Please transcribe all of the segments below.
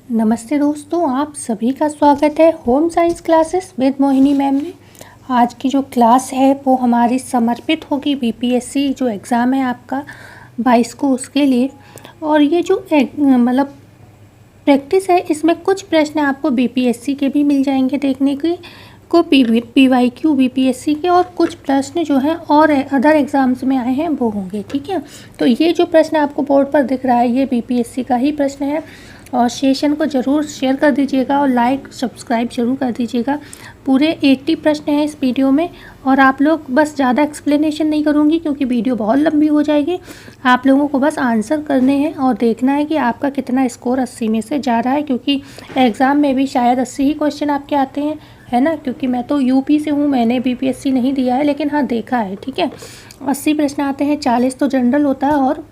नमस्ते दोस्तों, आप सभी का स्वागत है home science classes with Mohini ma'am में। आज की जो क्लास है वो हमारी समर्पित होगी बीपीएससी जो एग्ज़ाम है आपका 22 को, उसके लिए। और ये जो मतलब प्रैक्टिस है, इसमें कुछ प्रश्न आपको बीपीएससी के भी मिल जाएंगे देखने के को, पीवाईक्यू बीपीएससी के, और कुछ प्रश्न जो हैं और अदर एग्ज़ाम्स में आए हैं वो होंगे। ठीक है, तो ये जो प्रश्न आपको बोर्ड पर दिख रहा है ये बीपीएससी का ही प्रश्न है। और सेशन को ज़रूर शेयर कर दीजिएगा और लाइक सब्सक्राइब ज़रूर कर दीजिएगा। पूरे 80 प्रश्न हैं इस वीडियो में, और आप लोग बस ज़्यादा एक्सप्लेनेशन नहीं करूँगी क्योंकि वीडियो बहुत लंबी हो जाएगी। आप लोगों को बस आंसर करने हैं और देखना है कि आपका कितना स्कोर 80 में से जा रहा है, क्योंकि एग्ज़ाम में भी शायद 80 ही क्वेश्चन आपके आते हैं, है ना। क्योंकि मैं तो यूपी से हूँ, मैंने बीपीएससी नहीं दिया है, लेकिन हाँ देखा है। ठीक है, 80 प्रश्न आते हैं, 40 तो जनरल होता है और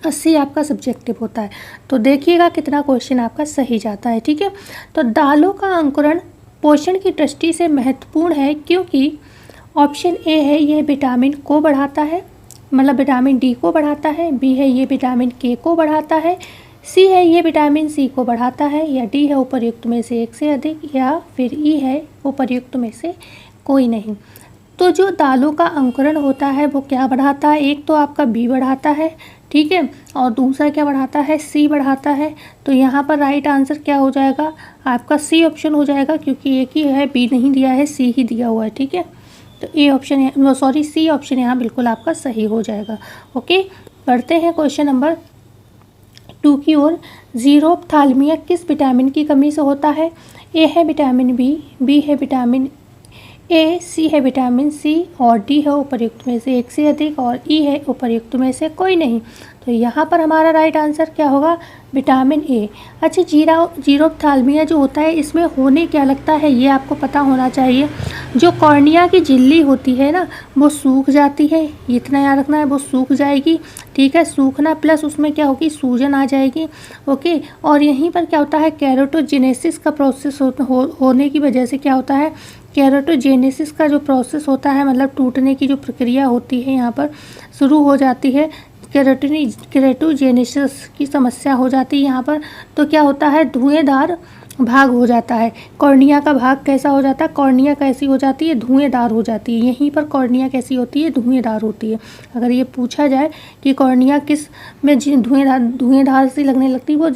80 आपका सब्जेक्टिव होता है। तो देखिएगा कितना क्वेश्चन आपका सही जाता है। ठीक है, तो दालों का अंकुरण पोषण की दृष्टि से महत्वपूर्ण है क्योंकि ऑप्शन ए है ये विटामिन को बढ़ाता है, मतलब विटामिन डी को बढ़ाता है। बी है ये विटामिन के को बढ़ाता है। सी है ये विटामिन सी को बढ़ाता है। या डी है उपर्युक्त में से एक से अधिक। या फिर ई है उपर्युक्त में से कोई नहीं। तो जो दालों का अंकुरण होता है वो क्या बढ़ाता है? एक तो आपका बी बढ़ाता है, ठीक है, और दूसरा क्या बढ़ाता है? सी बढ़ाता है। तो यहाँ पर राइट आंसर क्या हो जाएगा? आपका सी ऑप्शन हो जाएगा, क्योंकि एक ही है, बी नहीं दिया है, सी ही दिया हुआ है। ठीक है, तो A option, sorry C option यहाँ बिल्कुल आपका सही हो जाएगा। ओके, बढ़ते हैं क्वेश्चन नंबर 2 की ओर। ज़ीरोफ्थाल्मिया किस विटामिन की कमी से होता है? ए है विटामिन बी है विटामिन ए, सी है विटामिन सी, और डी है उपर्युक्त में से एक से अधिक, और ई है उपर्युक्त में से कोई नहीं। तो यहाँ पर हमारा राइट आंसर क्या होगा? Vitamin A. अच्छा, ज़ीरोफ्थाल्मिया जो होता है इसमें होने क्या लगता है ये आपको पता होना चाहिए। जो कॉर्निया की झिल्ली होती है ना, वो सूख जाती है, इतना याद रखना है, वो सूख जाएगी। ठीक है, सूखना प्लस उसमें क्या होगी? सूजन आ जाएगी। ओके, और यहीं पर क्या होता है? केराटोजेनेसिस का प्रोसेस होने की वजह से क्या होता है? केराटोजेनेसिस का जो प्रोसेस होता है, मतलब टूटने की जो प्रक्रिया होती है यहाँ पर शुरू हो जाती है। केराटोजेनेसिस की समस्या हो जाती है यहाँ पर। तो क्या होता है? धुएंधार भाग हो जाता है। कॉर्निया का भाग कैसा हो जाता है? कॉर्निया कैसी हो जाती है? धुएंधार हो जाती है। यहीं पर कॉर्निया कैसी होती है? धुएंधार होती है। अगर ये पूछा जाए कि कॉर्निया किस में धुएंधार सी लगने लगती है, वो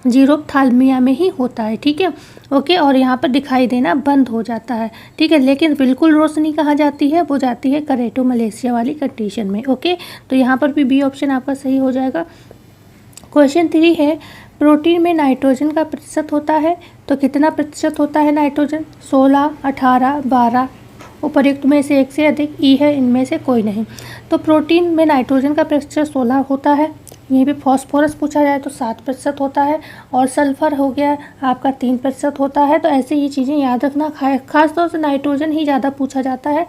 ज़ीरोफ्थाल्मिया में ही होता है। ठीक है, ओके, और यहाँ पर दिखाई देना बंद हो जाता है। ठीक है, लेकिन बिल्कुल रोशनी कहाँ जाती है? वो जाती है केराटोमलेशिया वाली कंडीशन में। ओके, तो यहाँ पर भी बी ऑप्शन आपका सही हो जाएगा। क्वेश्चन 3 है, प्रोटीन में नाइट्रोजन का प्रतिशत होता है, तो कितना प्रतिशत होता है नाइट्रोजन? 16, 18, 12, उपर्युक्त में से एक से अधिक, ई है इनमें से कोई नहीं। तो प्रोटीन में नाइट्रोजन का प्रतिशत 16 होता है। यहीं पे फॉस्फोरस पूछा जाए तो 7% होता है, और सल्फर हो गया आपका 3% होता है। तो ऐसे ही चीज़ें याद रखना, खासतौर से नाइट्रोजन ही ज़्यादा पूछा जाता है।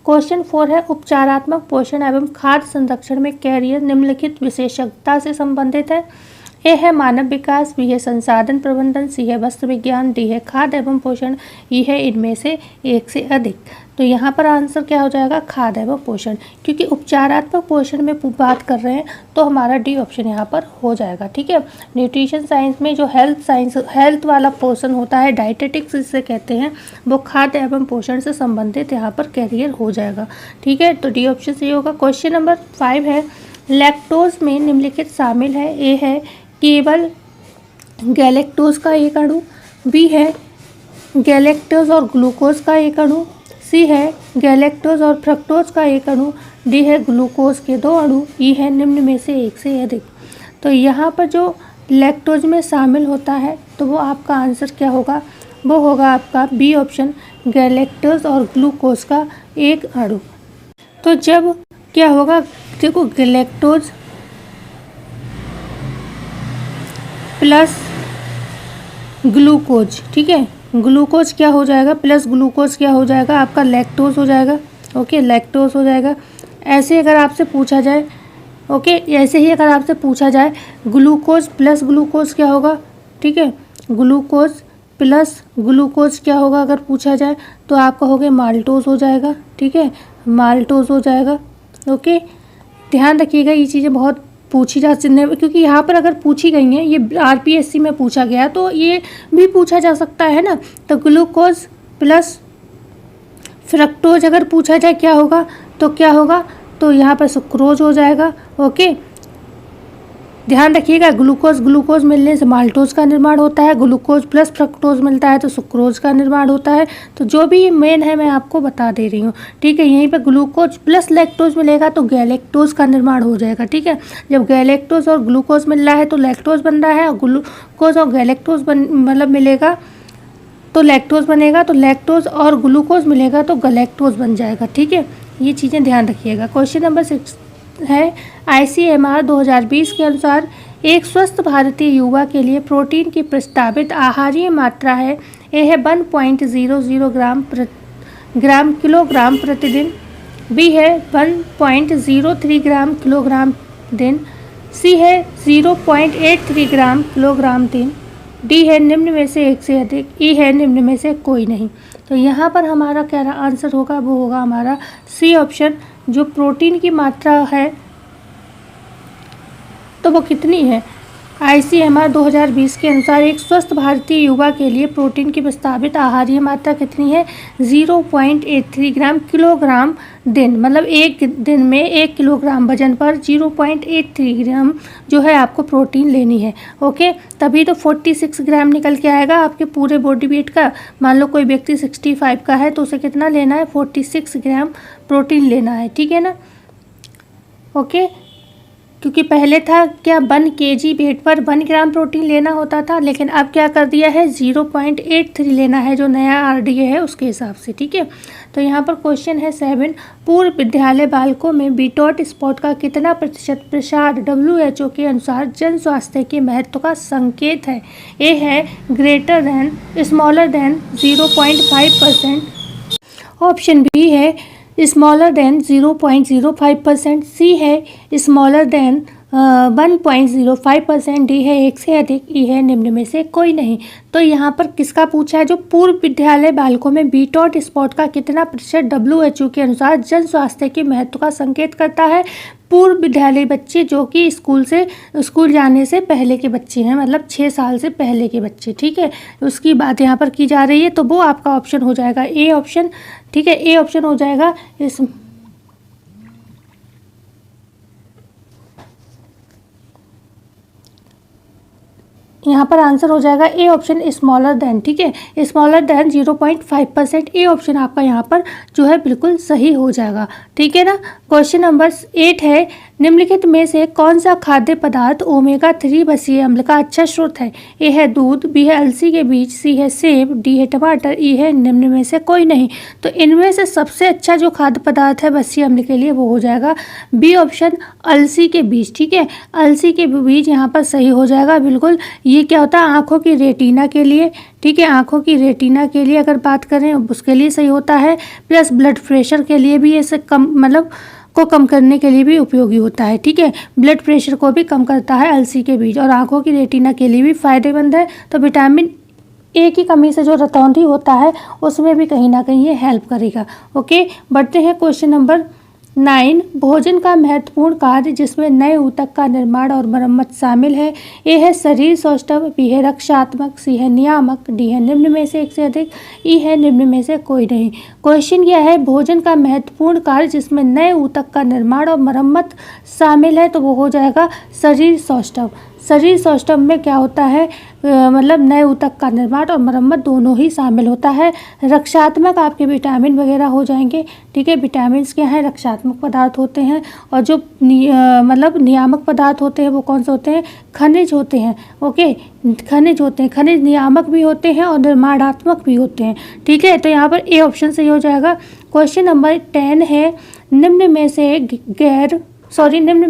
क्वेश्चन 4 है, उपचारात्मक पोषण एवं खाद्य संरक्षण में कैरियर निम्नलिखित विशेषज्ञता से संबंधित है। ए है मानव विकास, बी है संसाधन प्रबंधन, सी है वस्त्र विज्ञान, डी है खाद्य एवं पोषण, ई है इनमें से एक से अधिक। तो यहाँ पर आंसर क्या हो जाएगा? खाद्य एवं पोषण, क्योंकि उपचारात्मक पोषण में बात कर रहे हैं तो हमारा डी ऑप्शन यहाँ पर हो जाएगा। ठीक है, न्यूट्रिशन साइंस में जो हेल्थ वाला पोर्शन होता है, डाइटेटिक्स जिसे कहते हैं, वो खाद्य एवं पोषण से संबंधित यहाँ पर कैरियर हो जाएगा। ठीक है, तो डी ऑप्शन सही होगा। क्वेश्चन नंबर 5 है, लैक्टोज में निम्नलिखित शामिल है। ए है केवल गैलेक्टोज का एक अणु, बी है गैलेक्टोज और ग्लूकोज का एक अणु, सी है गैलेक्टोज और फ्रक्टोज का एक अणु, डी है ग्लूकोज के 2 अणु, ई है निम्न में से एक से अधिक। तो यहाँ पर जो लैक्टोज में शामिल होता है तो वो आपका आंसर क्या होगा? वो होगा आपका बी ऑप्शन, गैलेक्टोज और ग्लूकोज का एक अणु। तो जब क्या होगा? देखो, गैलेक्टोज प्लस ग्लूकोज, ठीक है, ग्लूकोज क्या हो जाएगा? प्लस ग्लूकोज क्या हो जाएगा? आपका लैक्टोज हो जाएगा। ओके, लैक्टोज हो जाएगा। ऐसे अगर आपसे पूछा जाए, ओके, ऐसे ही अगर आपसे पूछा जाए ग्लूकोज प्लस ग्लूकोज क्या होगा? ठीक है, ग्लूकोज प्लस ग्लूकोज क्या होगा अगर पूछा जाए तो आपका हो गया माल्टोज हो जाएगा। ठीक है, माल्टोज हो जाएगा। ओके, ध्यान रखिएगा, ये चीज़ें बहुत पूछी जा सकती, क्योंकि यहाँ पर अगर पूछी गई हैं, ये आरपीएससी में पूछा गया तो ये भी पूछा जा सकता है ना। तो ग्लूकोज प्लस फ्रक्टोज अगर पूछा जाए क्या होगा, तो क्या होगा, तो यहाँ पर सुक्रोज हो जाएगा। ओके, ध्यान रखिएगा, ग्लूकोज मिलने से माल्टोज का निर्माण होता है, ग्लूकोज प्लस फ्रक्टोज मिलता है तो सुक्रोज का निर्माण होता है। तो जो भी मेन है मैं आपको बता दे रही हूँ, ठीक है। यहीं पे ग्लूकोज प्लस लैक्टोज मिलेगा तो गैलेक्टोज का निर्माण हो जाएगा, ठीक है। जब गैलेक्टोज और ग्लूकोज मिल रहा है तो लैक्टोज बन रहा है, और ग्लूकोज और गैलेक्टोज मतलब मिलेगा तो लैक्टोज बनेगा, तो लैक्टोज और ग्लूकोज मिलेगा तो गैलेक्टोज बन जाएगा, ठीक है। ये चीज़ें ध्यान रखिएगा। क्वेश्चन नंबर 6 है, ICMR 2020 के अनुसार एक स्वस्थ भारतीय युवा के लिए प्रोटीन की प्रस्तावित आहारीय मात्रा है। ए है 1.00 ग्राम किलोग्राम प्रतिदिन, बी है 1.03 ग्राम किलोग्राम दिन, सी है 0.83 ग्राम किलोग्राम दिन, डी है निम्न में से एक से अधिक, ई है निम्न में से कोई नहीं। तो यहाँ पर हमारा क्या आंसर होगा, वो होगा हमारा सी ऑप्शन। जो प्रोटीन की मात्रा है तो वो कितनी है, ICMR 2020 के अनुसार एक स्वस्थ भारतीय युवा के लिए प्रोटीन की प्रस्तावित आहारीय मात्रा कितनी है, 0.83 ग्राम किलोग्राम दिन, मतलब एक दिन में 1 किलोग्राम वजन पर 0.83 ग्राम जो है आपको प्रोटीन लेनी है। ओके, तभी तो 46 ग्राम निकल के आएगा आपके पूरे बॉडी वेट का। मान लो कोई व्यक्ति 65 का है तो उसे कितना लेना है, 46 ग्राम प्रोटीन लेना है, ठीक है ना। ओके, क्योंकि पहले था क्या 1 kg वेट पर 1 ग्राम प्रोटीन लेना होता था, लेकिन अब क्या कर दिया है 0.83 लेना है, जो नया RDA है उसके हिसाब से, ठीक है। तो यहाँ पर क्वेश्चन है 7, पूर्व विद्यालय बालकों में बीटॉट स्पॉट का कितना प्रतिशत प्रसार WHO के अनुसार जन स्वास्थ्य के महत्व का संकेत है। ए है greater than smaller than 0.5%, option B है स्मॉलर देन 0.05%, सी है स्मॉलर देन 1.05%, डी है एक से अधिक, ई है निम्न में से कोई नहीं। तो यहाँ पर किसका पूछा है, जो पूर्व विद्यालय बालकों में बीटॉट स्पॉट का कितना प्रतिशत WHO के अनुसार जन स्वास्थ्य के महत्व का संकेत करता है। पूर्व विद्यालय बच्चे जो कि स्कूल जाने से पहले के बच्चे हैं, मतलब 6 साल से पहले के बच्चे, ठीक है, उसकी बात यहाँ पर की जा रही है। तो वो आपका ऑप्शन हो जाएगा ए ऑप्शन, ठीक है, ए ऑप्शन हो जाएगा इस यहाँ पर आंसर हो जाएगा ए ऑप्शन स्मॉलर देन, ठीक है, स्मॉलर देन 0.5%, ए ऑप्शन आपका यहाँ पर जो है बिल्कुल सही हो जाएगा, ठीक है ना। क्वेश्चन नंबर 8 है, निम्नलिखित में से कौन सा खाद्य पदार्थ ओमेगा 3 बसीय अम्ल का अच्छा स्रोत है। ए है दूध, बी है अलसी के बीज, सी है सेब, डी है टमाटर, ई है निम्न में से कोई नहीं। तो इनमें से सबसे अच्छा जो खाद्य पदार्थ है बसीय अम्ल के लिए वो हो जाएगा बी ऑप्शन अलसी के बीज, ठीक है, अलसी के बीज यहाँ पर सही हो जाएगा बिल्कुल। ये क्या होता है, आँखों की रेटिना के लिए, ठीक है, आँखों की रेटिना के लिए अगर बात करें उसके लिए सही होता है, प्लस ब्लड प्रेशर के लिए भी इसे कम करने के लिए भी उपयोगी होता है, ठीक है, ब्लड प्रेशर को भी कम करता है अलसी के बीज, और आँखों की रेटिना के लिए भी फायदेमंद है। तो विटामिन ए की कमी से जो रतौंधी होता है उसमें भी कहीं ना कहीं ये हेल्प करेगा। ओके, बढ़ते हैं क्वेश्चन नंबर 9, भोजन का महत्वपूर्ण कार्य जिसमें नए ऊतक का निर्माण और मरम्मत शामिल है। ए है शरीर सौष्ठव, बी है रक्षात्मक, सी है नियामक, डी है निम्न में से एक से अधिक, ई है निम्न में से कोई नहीं। क्वेश्चन यह है भोजन का महत्वपूर्ण कार्य जिसमें नए ऊतक का निर्माण और मरम्मत शामिल है, तो वो हो जाएगा शरीर सौष्ठव। शरीर सौष्ठव में क्या होता है, मतलब नए ऊतक का निर्माण और मरम्मत दोनों ही शामिल होता है। रक्षात्मक आपके विटामिन वगैरह हो जाएंगे, ठीक है, विटामिन क्या है, रक्षात्मक पदार्थ होते हैं, और जो मतलब नियामक पदार्थ होते हैं वो कौन से होते हैं, खनिज होते हैं। ओके, खनिज होते हैं, खनिज नियामक भी होते हैं और निर्माणात्मक भी होते हैं, ठीक है। तो यहाँ पर ए ऑप्शन सही हो जाएगा। क्वेश्चन नंबर 10 है, निम्न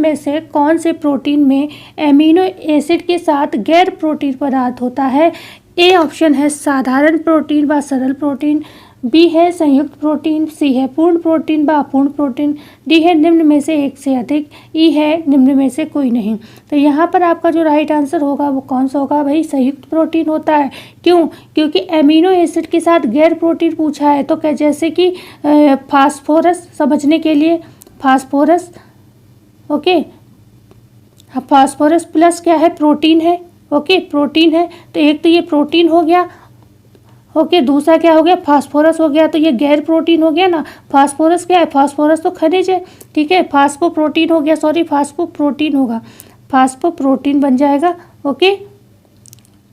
में से कौन से प्रोटीन में एमिनो एसिड के साथ गैर प्रोटीन पदार्थ होता है। ए ऑप्शन है साधारण प्रोटीन व सरल प्रोटीन, बी है संयुक्त प्रोटीन, सी है पूर्ण प्रोटीन व अपूर्ण प्रोटीन, डी है निम्न में से एक से अधिक, ई है निम्न में से कोई नहीं। तो यहाँ पर आपका जो राइट आंसर होगा वो कौन सा होगा भाई, संयुक्त प्रोटीन होता है। क्यों, क्योंकि एमिनो एसिड के साथ गैर प्रोटीन पूछा है, तो क्या जैसे कि फास्फोरस, समझने के लिए फास्फोरस, ओके, अब फास्फोरस प्लस क्या है, प्रोटीन है। ओके, प्रोटीन है, तो एक तो ये प्रोटीन हो गया। ओके, दूसरा क्या हो गया, फास्फोरस हो गया, तो ये गैर प्रोटीन हो गया ना। फास्फोरस क्या है, फास्फोरस तो खनिज है, ठीक है, फास्फोप्रोटीन हो गया, सॉरी फास्फोप्रोटीन होगा, फास्फोप्रोटीन बन जाएगा। ओके,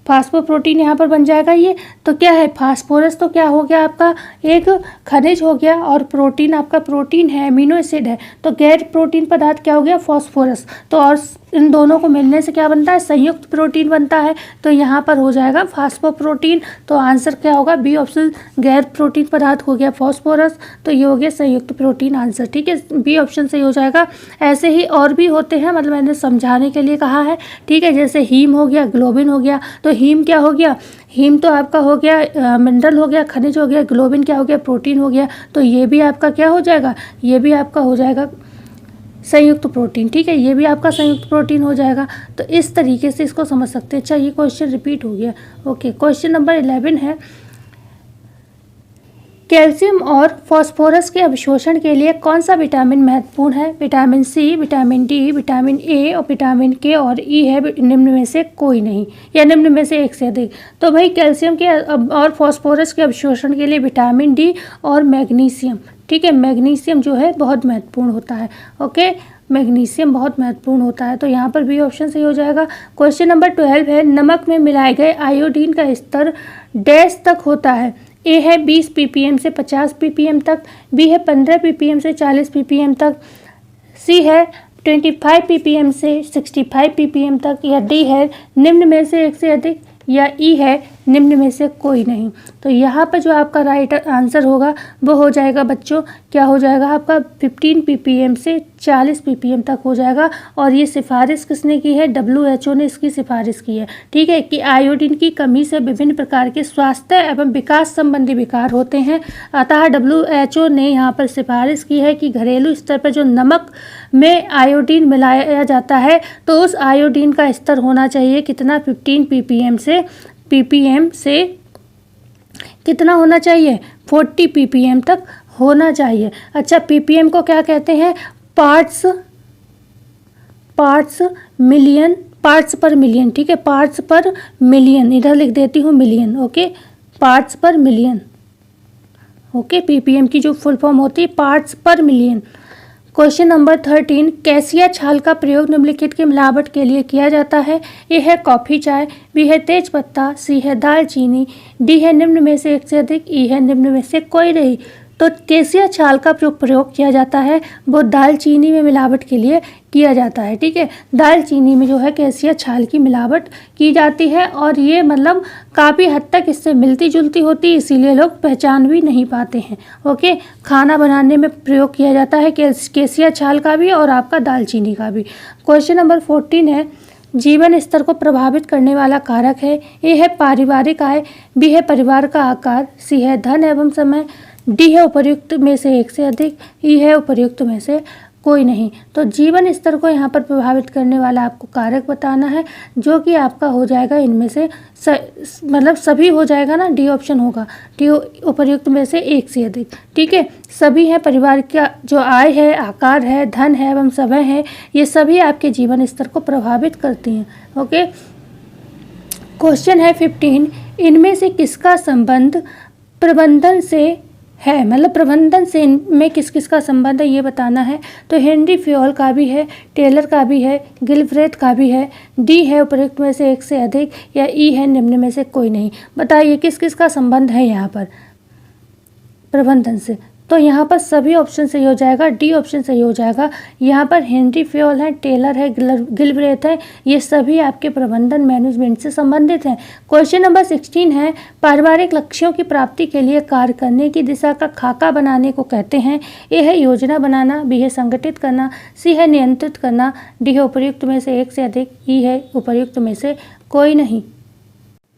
फास्फोप्रोटीन यहाँ पर बन जाएगा ये। तो क्या है, फास्फोरस तो क्या हो गया आपका, एक खनिज हो गया, और प्रोटीन आपका प्रोटीन है, अमीनो एसिड है, तो गैर प्रोटीन पदार्थ क्या हो गया, फास्फोरस। तो और इन दोनों को मिलने से क्या बनता है, संयुक्त प्रोटीन बनता है। तो यहाँ पर हो जाएगा फास्फोप्रोटीन। तो आंसर क्या होगा, बी ऑप्शन, गैर प्रोटीन पदार्थ हो गया फास्फोरस, तो ये हो गया संयुक्त प्रोटीन आंसर, ठीक है, बी ऑप्शन सही हो जाएगा। ऐसे ही और भी होते हैं, मतलब मैंने समझाने के लिए कहा है, ठीक है, जैसे हीम हो गया, ग्लोबिन हो गया। तो हीम क्या हो गया, हीम तो आपका हो गया मिनरल हो गया, खनिज हो गया, ग्लोबिन क्या हो गया, प्रोटीन हो गया। तो ये भी आपका क्या हो जाएगा, ये भी आपका हो जाएगा संयुक्त प्रोटीन, ठीक है, ये भी आपका संयुक्त प्रोटीन हो जाएगा। तो इस तरीके से इसको समझ सकते हैं। अच्छा, ये क्वेश्चन रिपीट हो गया। ओके, क्वेश्चन नंबर 11 है, कैल्शियम और फास्फोरस के अवशोषण के लिए कौन सा विटामिन महत्वपूर्ण है। Vitamin C, vitamin D, vitamin A और विटामिन के और ई है, निम्न में से कोई नहीं, या निम्न में से एक से अधिक। तो भाई कैल्शियम के और फास्फोरस के अवशोषण के लिए विटामिन डी और मैग्नीशियम, ठीक है, मैग्नीशियम जो है बहुत महत्वपूर्ण होता है। ओके, मैग्नीशियम बहुत महत्वपूर्ण होता है। तो यहाँ पर बी ऑप्शन सही हो जाएगा। क्वेश्चन नंबर 12 है, नमक में मिलाए गए आयोडीन का स्तर डैश तक होता है। ए है 20 ppm से 50 ppm तक, बी है 15 ppm से 40 ppm तक, सी है 25 ppm से 65 ppm तक, या डी है निम्न में से एक से अधिक, या ई है निम्न में से कोई नहीं। तो यहाँ पर जो आपका राइट आंसर होगा वो हो जाएगा बच्चों, क्या हो जाएगा आपका 15 ppm से 40 ppm तक हो जाएगा। और ये सिफारिश किसने की है, WHO ने इसकी सिफारिश की है, ठीक है, कि आयोडीन की कमी से विभिन्न प्रकार के स्वास्थ्य एवं विकास संबंधी विकार होते हैं। अतः WHO ने यहाँ पर सिफारिश की है कि घरेलू स्तर पर जो नमक में आयोडीन मिलाया जाता है तो उस आयोडीन का स्तर होना चाहिए कितना, 15 ppm से कितना होना चाहिए, 40 ppm तक होना चाहिए। अच्छा, ppm को क्या कहते हैं, पार्ट्स मिलियन, पार्ट्स पर मिलियन, ठीक है, पार्ट्स पर मिलियन, इधर लिख देती हूँ मिलियन। ओके, पार्ट्स पर मिलियन। ओके, ppm की जो फुल फॉर्म होती है पार्ट्स पर मिलियन। क्वेश्चन नंबर 13, कैसिया छाल का प्रयोग निम्नलिखित की मिलावट के लिए किया जाता है। ए है कॉफ़ी चाय, बी है तेज पत्ता, सी है दालचीनी, डी है निम्न में से एक से अधिक, ई है निम्न में से कोई नहीं। तो कैसिया छाल का जो प्रयोग किया जाता है वो दालचीनी में मिलावट के लिए किया जाता है, ठीक है, दालचीनी में जो है कैसिया छाल की मिलावट की जाती है, और ये मतलब काफ़ी हद तक इससे मिलती जुलती होती है, इसीलिए लोग पहचान भी नहीं पाते हैं। ओके, खाना बनाने में प्रयोग किया जाता है कैसिया छाल का भी और आपका दालचीनी का भी। क्वेश्चन नंबर 14 है, जीवन स्तर को प्रभावित करने वाला कारक है। ए है पारिवारिक आय, बी है परिवार का आकार, सी है धन एवं समय, डी है उपर्युक्त में से एक से अधिक, ई है उपर्युक्त में से कोई नहीं। तो जीवन स्तर को यहाँ पर प्रभावित करने वाला आपको कारक बताना है, जो कि आपका हो जाएगा इनमें से मतलब सभी हो जाएगा ना, डी ऑप्शन होगा, डी उपर्युक्त में से एक से अधिक, ठीक है, सभी हैं, परिवार का जो आय है, आकार है, धन है एवं समय है, ये सभी आपके जीवन स्तर को प्रभावित करती हैं। ओके, क्वेश्चन है 15, इनमें से किसका संबंध प्रबंधन से है, मतलब प्रबंधन से इनमें किस किस का संबंध है ये बताना है। तो हेनरी फ्योल का भी है, टेलर का भी है, गिलफ्रेथ का भी है, डी है उपर्युक्त में से एक से अधिक, या ई है निम्न में से कोई नहीं। बताइए किस किस का संबंध है यहाँ पर प्रबंधन से। तो यहाँ पर सभी ऑप्शन सही हो जाएगा, डी ऑप्शन सही हो जाएगा। यहाँ पर हेनरी फ्योल है, टेलर है, गिलब्रेथ है, ये सभी आपके प्रबंधन मैनेजमेंट से संबंधित हैं। क्वेश्चन नंबर 16 है, पारिवारिक लक्ष्यों की प्राप्ति के लिए कार्य करने की दिशा का खाका बनाने को कहते हैं। ए है योजना बनाना, बी है संगठित करना, सी है नियंत्रित करना, डी है उपर्युक्त में से एक से अधिक, ई है उपर्युक्त में से कोई नहीं।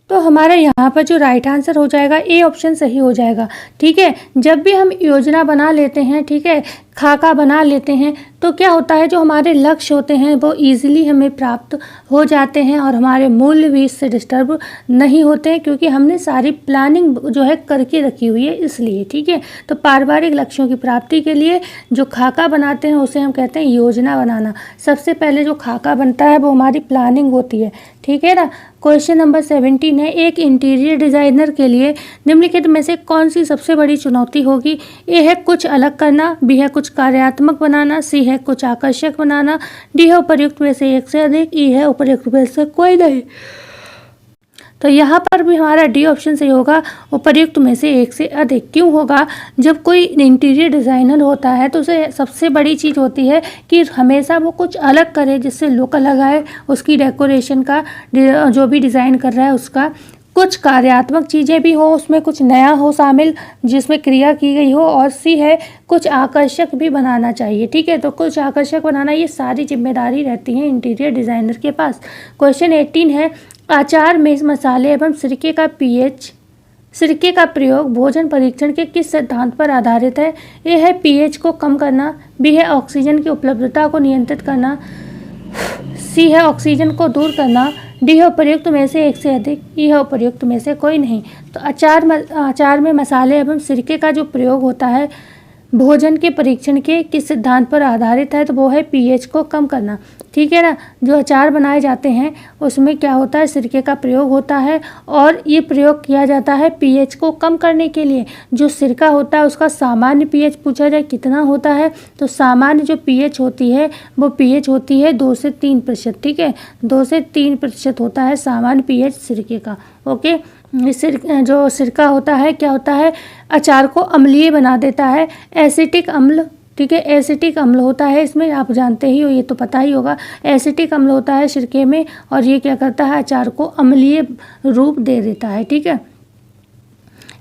तो हमारा यहाँ पर जो राइट आंसर हो जाएगा ए ऑप्शन सही हो जाएगा, ठीक है। जब भी हम योजना बना लेते हैं, ठीक है, खाका बना लेते हैं तो क्या होता है, जो हमारे लक्ष्य होते हैं वो ईजिली हमें प्राप्त हो जाते हैं और हमारे मूल्य भी इससे डिस्टर्ब नहीं होते हैं, क्योंकि हमने सारी प्लानिंग जो है करके रखी हुई है इसलिए। ठीक है, तो पारिवारिक लक्ष्यों की प्राप्ति के लिए जो खाका बनाते हैं उसे हम कहते हैं योजना बनाना। सबसे पहले जो खाका बनता है वो हमारी प्लानिंग होती है। ठीक है ना। क्वेश्चन नंबर 17 है, एक इंटीरियर डिज़ाइनर के लिए निम्नलिखित में से कौन सी सबसे बड़ी चुनौती होगी? ए है कुछ अलग करना, बी है कुछ कार्यात्मक बनाना, सी है कुछ आकर्षक बनाना, डी है उपर्युक्त में से एक से अधिक, ई है उपर्युक्त में से कोई नहीं। तो यहाँ पर भी हमारा डी ऑप्शन सही होगा, उपर्युक्त में से एक से अधिक। क्यों होगा? जब कोई इंटीरियर डिज़ाइनर होता है तो उसे सबसे बड़ी चीज़ होती है कि हमेशा वो कुछ अलग करे, जिससे लुक अलग आए उसकी डेकोरेशन का, जो भी डिज़ाइन कर रहा है उसका। कुछ कार्यात्मक चीज़ें भी हो, उसमें कुछ नया हो शामिल जिसमें क्रिया की गई हो, और सी है कुछ आकर्षक भी बनाना चाहिए। ठीक है, तो कुछ आकर्षक बनाना, ये सारी जिम्मेदारी रहती है इंटीरियर डिज़ाइनर के पास। क्वेश्चन 18 है, अचार में मसाले एवं सिरके का प्रयोग भोजन परीक्षण के किस सिद्धांत पर आधारित है? ए है पीएच को कम करना, बी है ऑक्सीजन की उपलब्धता को नियंत्रित करना, सी है ऑक्सीजन को दूर करना, डी है उपर्युक्त में से एक से अधिक, ई है उपर्युक्त में से कोई नहीं। तो अचार में मसाले एवं सिरके का जो प्रयोग होता है भोजन के परीक्षण के किस सिद्धांत पर आधारित है? तो वो है पीएच को कम करना। ठीक है ना। जो अचार बनाए जाते हैं उसमें क्या होता है, सिरके का प्रयोग होता है, और ये प्रयोग किया जाता है पीएच को कम करने के लिए। जो सिरका होता है उसका सामान्य पीएच पूछा जाए कितना होता है, तो सामान्य जो पीएच होती है वो पीएच होती है 2 से 3%। ठीक है, 2 से 3% होता है सामान्य पीएच सिरके का। ओके, जो सिरका होता है क्या होता है, अचार को अम्लीय बना देता है। एसिटिक अम्ल, ठीक है, एसिटिक अम्ल होता है इसमें, आप जानते ही हो, ये तो पता ही होगा। एसिटिक अम्ल होता है सिरके में, और ये क्या करता है, अचार को अम्लीय रूप दे देता है। ठीक है,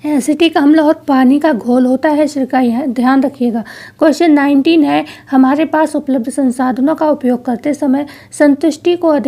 एसिटिक अम्ल और पानी का घोल होता है सिरका, यह ध्यान रखिएगा। क्वेश्चन 19 है, हमारे पास उपलब्ध संसाधनों का उपयोग करते समय संतुष्टि को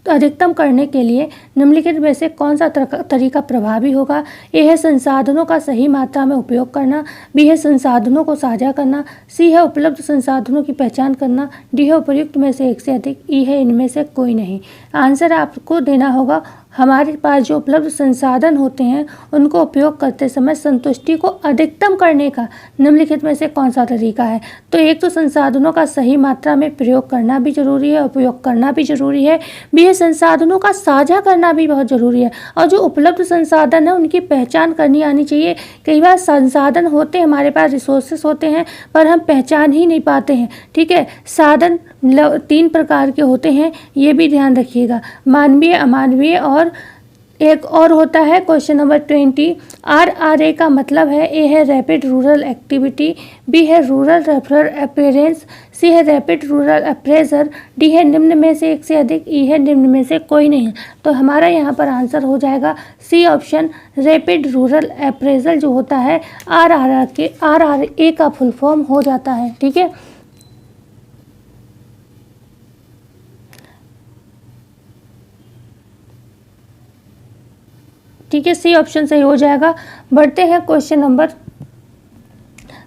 अधिकतम करने के लिए निम्नलिखित में से कौन सा तरीका प्रभावी होगा? ए है संसाधनों का सही मात्रा में उपयोग करना, बी है संसाधनों को साझा करना, सी है उपलब्ध संसाधनों की पहचान करना, डी है उपर्युक्त में से एक से अधिक, ई है इनमें से कोई नहीं। आंसर आपको देना होगा, हमारे पास जो उपलब्ध संसाधन होते हैं उनको उपयोग करते समय संतुष्टि को अधिकतम करने का निम्नलिखित में से कौन सा तरीका है? तो एक तो संसाधनों का सही मात्रा में प्रयोग करना भी जरूरी है, उपयोग करना भी जरूरी है, भी है संसाधनों का साझा करना भी बहुत जरूरी है, और जो उपलब्ध संसाधन है उनकी पहचान करनी आनी चाहिए। कई बार संसाधन होते हैं, हमारे पास रिसोर्सेस होते हैं, पर हम पहचान ही नहीं पाते हैं। ठीक है, साधन 3 प्रकार के होते हैं, ये भी ध्यान रखिएगा, मानवीय, अमानवीय, और एक और होता है। क्वेश्चन नंबर 20, RRA का मतलब है, ए है रैपिड रूरल एक्टिविटी, बी है रूरल रेफरल अपीयरेंस, सी है रैपिड रूरल अप्रेजर, डी है निम्न में से एक से अधिक, ई है निम्न में से कोई नहीं। तो हमारा यहाँ पर आंसर हो जाएगा C option, rapid rural appraisal जो होता है RRA का फुल फॉर्म हो जाता है। ठीक है, ठीक है, सी ऑप्शन सही हो जाएगा। बढ़ते हैं क्वेश्चन नंबर,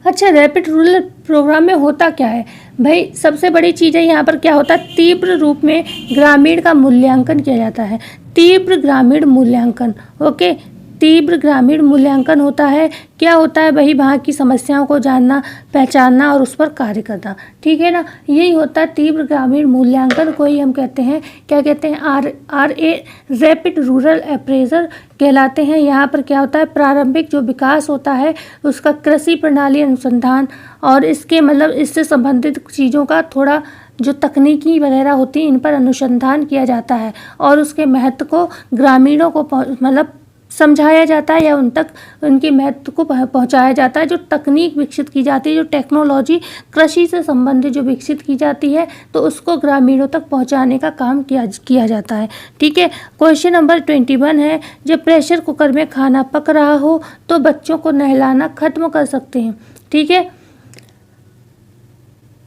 अच्छा रैपिड रूरल प्रोग्राम में होता क्या है भाई? सबसे बड़ी चीज़ है यहाँ पर क्या होता है, तीव्र रूप में ग्रामीण का मूल्यांकन किया जाता है। तीव्र ग्रामीण मूल्यांकन, ओके, तीव्र ग्रामीण मूल्यांकन होता है। क्या होता है भाई, वहाँ की समस्याओं को जानना, पहचानना और उस पर कार्य करना। ठीक है ना, यही होता है तीव्र ग्रामीण मूल्यांकन को ही हम कहते हैं, क्या कहते हैं, RRA रैपिड रूरल अप्रेजल कहलाते हैं। यहाँ पर क्या होता है, प्रारंभिक जो विकास होता है उसका कृषि प्रणाली अनुसंधान और इसके मतलब इससे संबंधित चीज़ों का थोड़ा जो तकनीकी वगैरह होती है इन पर अनुसंधान किया जाता है, और उसके महत्व को ग्रामीणों को मतलब समझाया जाता है, या उन तक उनके महत्व को पहुंचाया जाता है। जो तकनीक विकसित की जाती है, जो टेक्नोलॉजी कृषि से संबंधित जो विकसित की जाती है, तो उसको ग्रामीणों तक पहुंचाने का काम किया जाता है। ठीक है, क्वेश्चन नंबर 21 है, जब प्रेशर कुकर में खाना पक रहा हो तो बच्चों को नहलाना खत्म कर सकते हैं। ठीक है,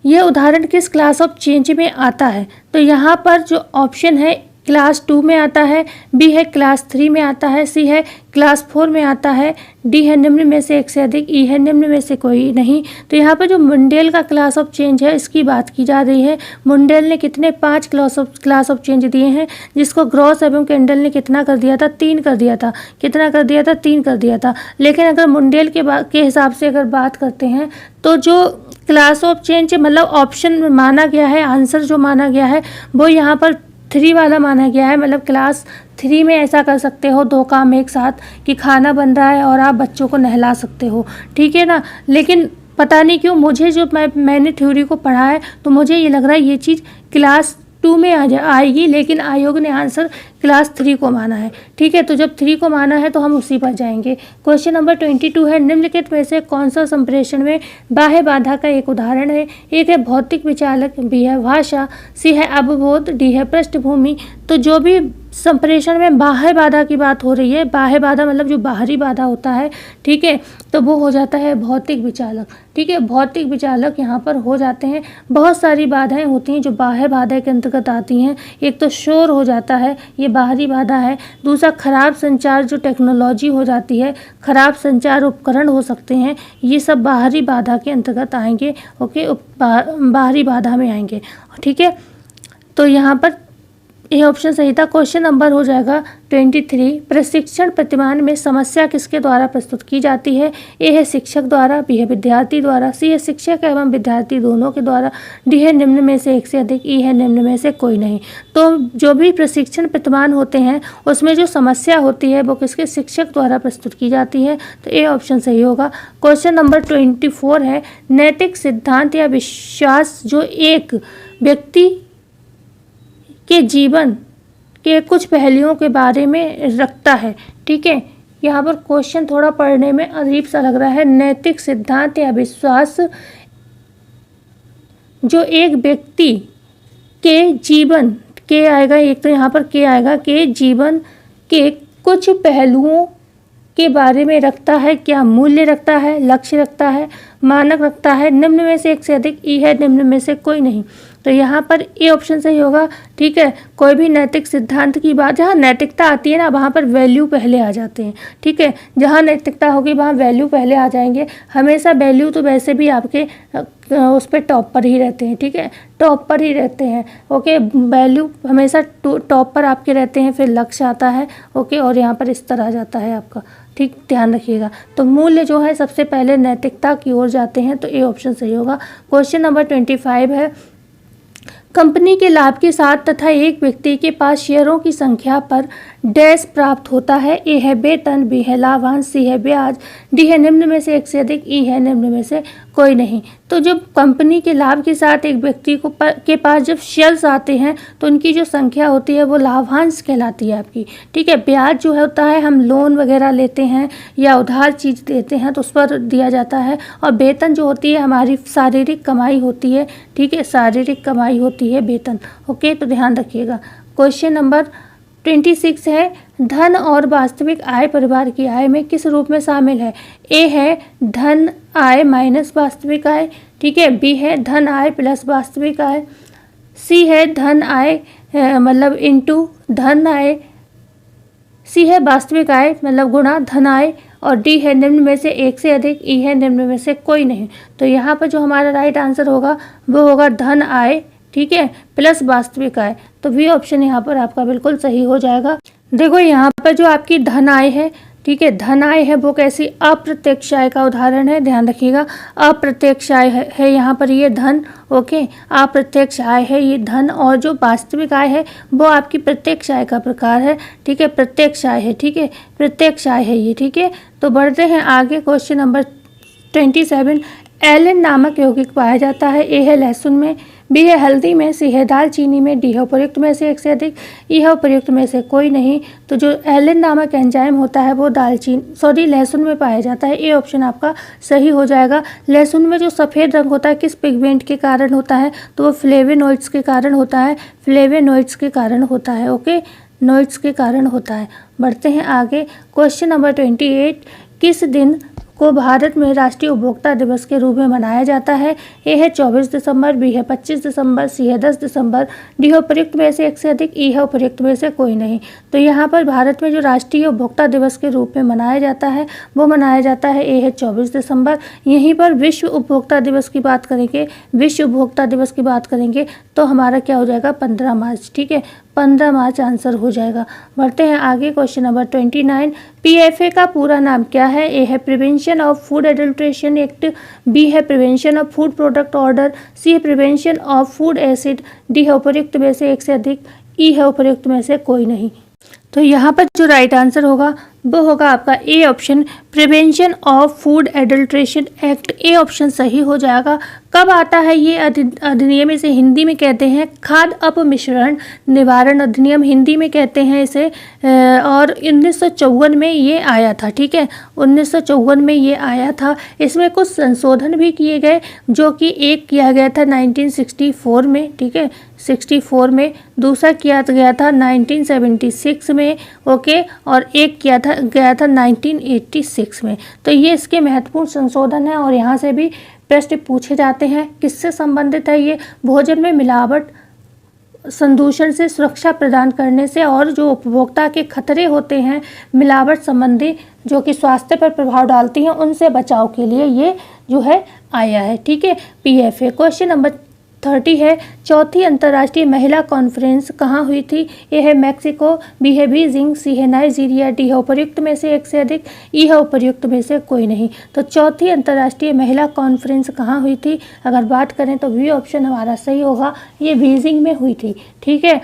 यह उदाहरण किस क्लास ऑफ चेंज में आता है? तो यहाँ पर जो ऑप्शन है क्लास 2 में आता है, बी है क्लास 3 में आता है, सी है क्लास 4 में आता है, डी है निम्न में से एक से अधिक, ई है निम्न में से कोई नहीं। तो यहाँ पर जो मुंडेल का क्लास ऑफ चेंज है इसकी बात की जा रही है। मुंडेल ने कितने 5 क्लास ऑफ चेंज दिए हैं, जिसको ग्रॉस एवं कैंडल ने कितना कर दिया था, 3 कर दिया था। कितना कर दिया था, 3 कर दिया था। लेकिन अगर मुंडेल के हिसाब से अगर बात करते हैं तो जो क्लास ऑफ चेंज मतलब ऑप्शन माना गया है, आंसर जो माना गया है वो यहाँ पर 3 वाला माना गया है। मतलब क्लास 3 में ऐसा कर सकते हो 2 काम एक साथ कि खाना बन रहा है और आप बच्चों को नहला सकते हो, ठीक है ना। लेकिन पता नहीं क्यों मुझे जो मैंने थ्योरी को पढ़ा है तो मुझे ये लग रहा है ये चीज़ क्लास 2 में आएगी, लेकिन आयोग ने आंसर क्लास 3 को माना है, ठीक है। तो जब 3 को माना है तो हम उसी पर जाएंगे। क्वेश्चन नंबर 22 है, निम्नलिखित में से कौन सा संप्रेषण में बाह्य बाधा का एक उदाहरण है। एक है भौतिक विचालक, बी है भाषा, सी है अवबोध, डी है पृष्ठभूमि। तो जो भी संप्रेषण में बाह्य बाधा की बात हो रही है, बाह्य बाधा मतलब जो बाहरी बाधा होता है, ठीक है, तो वो हो जाता है भौतिक विचालक, ठीक है। भौतिक विचालक यहाँ पर हो जाते हैं। बहुत सारी बाधाएं होती हैं जो बाह्य बाधा के अंतर्गत आती हैं। एक तो शोर हो जाता है, ये बाहरी बाधा है। दूसरा खराब संचार जो टेक्नोलॉजी हो जाती है, खराब संचार उपकरण हो सकते हैं, ये सब बाहरी बाधा के अंतर्गत आएंगे, ओके, बाहरी बाधा में आएंगे, ठीक है। तो यहाँ पर ये ऑप्शन सही था। क्वेश्चन नंबर हो जाएगा 23, प्रशिक्षण प्रतिमान में समस्या किसके द्वारा प्रस्तुत की जाती है। ए है शिक्षक द्वारा, बी है विद्यार्थी द्वारा, सी है शिक्षक एवं विद्यार्थी दोनों के द्वारा, डी है निम्न में से एक से अधिक, ई है निम्न में से कोई नहीं। तो जो भी प्रशिक्षण प्रतिमान होते हैं उसमें जो समस्या होती है वो किसके, शिक्षक द्वारा प्रस्तुत की जाती है। तो ए ऑप्शन सही होगा। क्वेश्चन नंबर 24 है, नैतिक सिद्धांत या विश्वास जो एक व्यक्ति के जीवन के कुछ पहलुओं के बारे में रखता है, ठीक है। यहाँ पर क्वेश्चन थोड़ा पढ़ने में अजीब सा लग रहा है। नैतिक सिद्धांत या विश्वास जो एक व्यक्ति के जीवन के आएगा, एक तो यहाँ पर के आएगा, के जीवन के कुछ पहलुओं के बारे में रखता है। क्या मूल्य रखता है, लक्ष्य रखता है, मानक रखता है, निम्न में से एक से अधिक, ई है निम्न में से कोई नहीं। तो यहाँ पर ए ऑप्शन सही होगा, ठीक है। कोई भी नैतिक सिद्धांत की बात, जहाँ नैतिकता आती है ना वहाँ पर वैल्यू पहले आ जाते हैं, ठीक है। जहाँ नैतिकता होगी वहाँ वैल्यू पहले आ जाएंगे। हमेशा वैल्यू तो वैसे भी आपके उस पर टॉप पर ही रहते हैं, ठीक है, टॉप पर ही रहते हैं, ओके। वैल्यू हमेशा टॉप पर आपके रहते हैं, फिर लक्ष्य आता है, ओके, और यहाँ पर स्तर आ जाता है आपका, ठीक, ध्यान रखिएगा। तो मूल्य जो है सबसे पहले नैतिकता की ओर जाते हैं, तो ए ऑप्शन सही होगा। क्वेश्चन नंबर 25 है, कंपनी के लाभ के साथ तथा एक व्यक्ति के पास शेयरों की संख्या पर डैश प्राप्त होता है। ए है वेतन, बी है लाभांश, सी है ब्याज, डी है निम्न में से एक से अधिक, ई है निम्न में से कोई नहीं। तो जब कंपनी के लाभ के साथ एक व्यक्ति के पास जब शेयर्स आते हैं तो उनकी जो संख्या होती है वो लाभांश कहलाती है आपकी, ठीक है। ब्याज जो होता है हम लोन वगैरह लेते हैं या उधार चीज़ देते हैं तो उस पर दिया जाता है। और वेतन जो होती है हमारी शारीरिक कमाई होती है, ठीक है, शारीरिक कमाई होती है वेतन, ओके। तो ध्यान रखिएगा। क्वेश्चन नंबर 26 है, धन और वास्तविक आय परिवार की आय में किस रूप में शामिल है। ए है धन आय माइनस वास्तविक आय, ठीक है, बी है धन आय प्लस वास्तविक आय, सी है धन आय मतलब इनटू धन आय, सी है वास्तविक आय मतलब गुणा धन आय, और डी है निम्न में से एक से अधिक, ई है निम्न में से कोई नहीं। तो यहाँ पर जो हमारा राइट आंसर होगा वो होगा धन आय, ठीक है, प्लस वास्तविक आय। तो बी ऑप्शन यहाँ पर आपका बिल्कुल सही हो जाएगा। देखो यहाँ पर जो आपकी धन आय है, ठीक है, धन आय है वो कैसी, अप्रत्यक्ष आय का उदाहरण है, ध्यान रखिएगा। अप्रत्यक्ष आय है यहाँ पर ये धन, ओके, अप्रत्यक्ष आय है ये धन, और जो वास्तविक आय है वो आपकी प्रत्यक्ष आय का प्रकार है, ठीक है, प्रत्यक्ष आय है, ठीक है, प्रत्यक्ष आय है ये, ठीक है। तो बढ़ते हैं आगे। क्वेश्चन नंबर 27, एलिन नामक यौगिक पाया जाता है। ए है लहसुन में, बी है हल्दी में, सी है दालचीनी में, डी है उपयुक्त में से एक से अधिक, ई है उपयुक्त में से कोई नहीं। तो जो एलिन नामक एंजाइम होता है वो लहसुन में पाया जाता है। ए ऑप्शन आपका सही हो जाएगा। लहसुन में जो सफ़ेद रंग होता है किस पिगमेंट के कारण होता है, तो वो फ्लेवेनोइड्स के कारण होता है, फ्लेवेनोइड्स के कारण होता है, ओके, नोइड्स के कारण होता है। बढ़ते हैं आगे। क्वेश्चन नंबर 28, किस दिन को भारत में राष्ट्रीय उपभोक्ता दिवस के रूप में मनाया जाता है? ए है 24 दिसंबर, बी है 25 दिसंबर, सी है 10 दिसंबर, डी है उपयुक्त में से एक से अधिक, ई है उपयुक्त में से कोई नहीं। तो यहाँ पर भारत में जो राष्ट्रीय उपभोक्ता दिवस के रूप में मनाया जाता है वो मनाया जाता है ए है 24 दिसंबर। यहीं पर विश्व उपभोक्ता दिवस की बात करेंगे, विश्व उपभोक्ता दिवस की बात करेंगे तो हमारा क्या हो जाएगा 15 मार्च। ठीक है, 15 मार्च आंसर हो जाएगा। बढ़ते हैं आगे, क्वेश्चन नंबर 29। PFA का पूरा नाम क्या है? ए है prevention of food adulteration act, b है prevention of food product order, c है prevention of food acid, d है उपयुक्त में से एक से अधिक, ई है उपयुक्त में से कोई नहीं। तो यहाँ पर जो राइट आंसर होगा वो होगा आपका A option, prevention of food adulteration act. A option सही हो जाएगा। कब आता है ये अधिनियम? इसे हिंदी में कहते हैं खाद्य अपमिश्रण निवारण अधिनियम, हिंदी में कहते हैं इसे। और 1954 में ये आया था। ठीक है, 1954 में ये आया था। इसमें कुछ संशोधन भी किए गए, जो कि एक किया गया था 1964 में। ठीक है, 64 में, दूसरा किया गया था 1976 में। ओके, और एक गया था 1986 में। तो ये इसके महत्वपूर्ण संशोधन है और यहाँ से भी प्रश्न पूछे जाते हैं। किससे संबंधित है ये? भोजन में मिलावट, संदूषण से सुरक्षा प्रदान करने से और जो उपभोक्ता के खतरे होते हैं मिलावट संबंधी जो कि स्वास्थ्य पर प्रभाव डालती हैं उनसे बचाव के लिए ये जो है आया है। ठीक है, PFA। क्वेश्चन नंबर 30 है, चौथी अंतर्राष्ट्रीय महिला कॉन्फ्रेंस कहाँ हुई थी? ए है मैक्सिको, बी है बीजिंग, सी है नाइजीरिया, डी है उपर्युक्त में से एक से अधिक, ई है उपर्युक्त में से कोई नहीं। तो चौथी अंतर्राष्ट्रीय महिला कॉन्फ्रेंस कहाँ हुई थी? अगर बात करें तो बी ऑप्शन हमारा सही होगा, ये बीजिंग में हुई थी। ठीक है,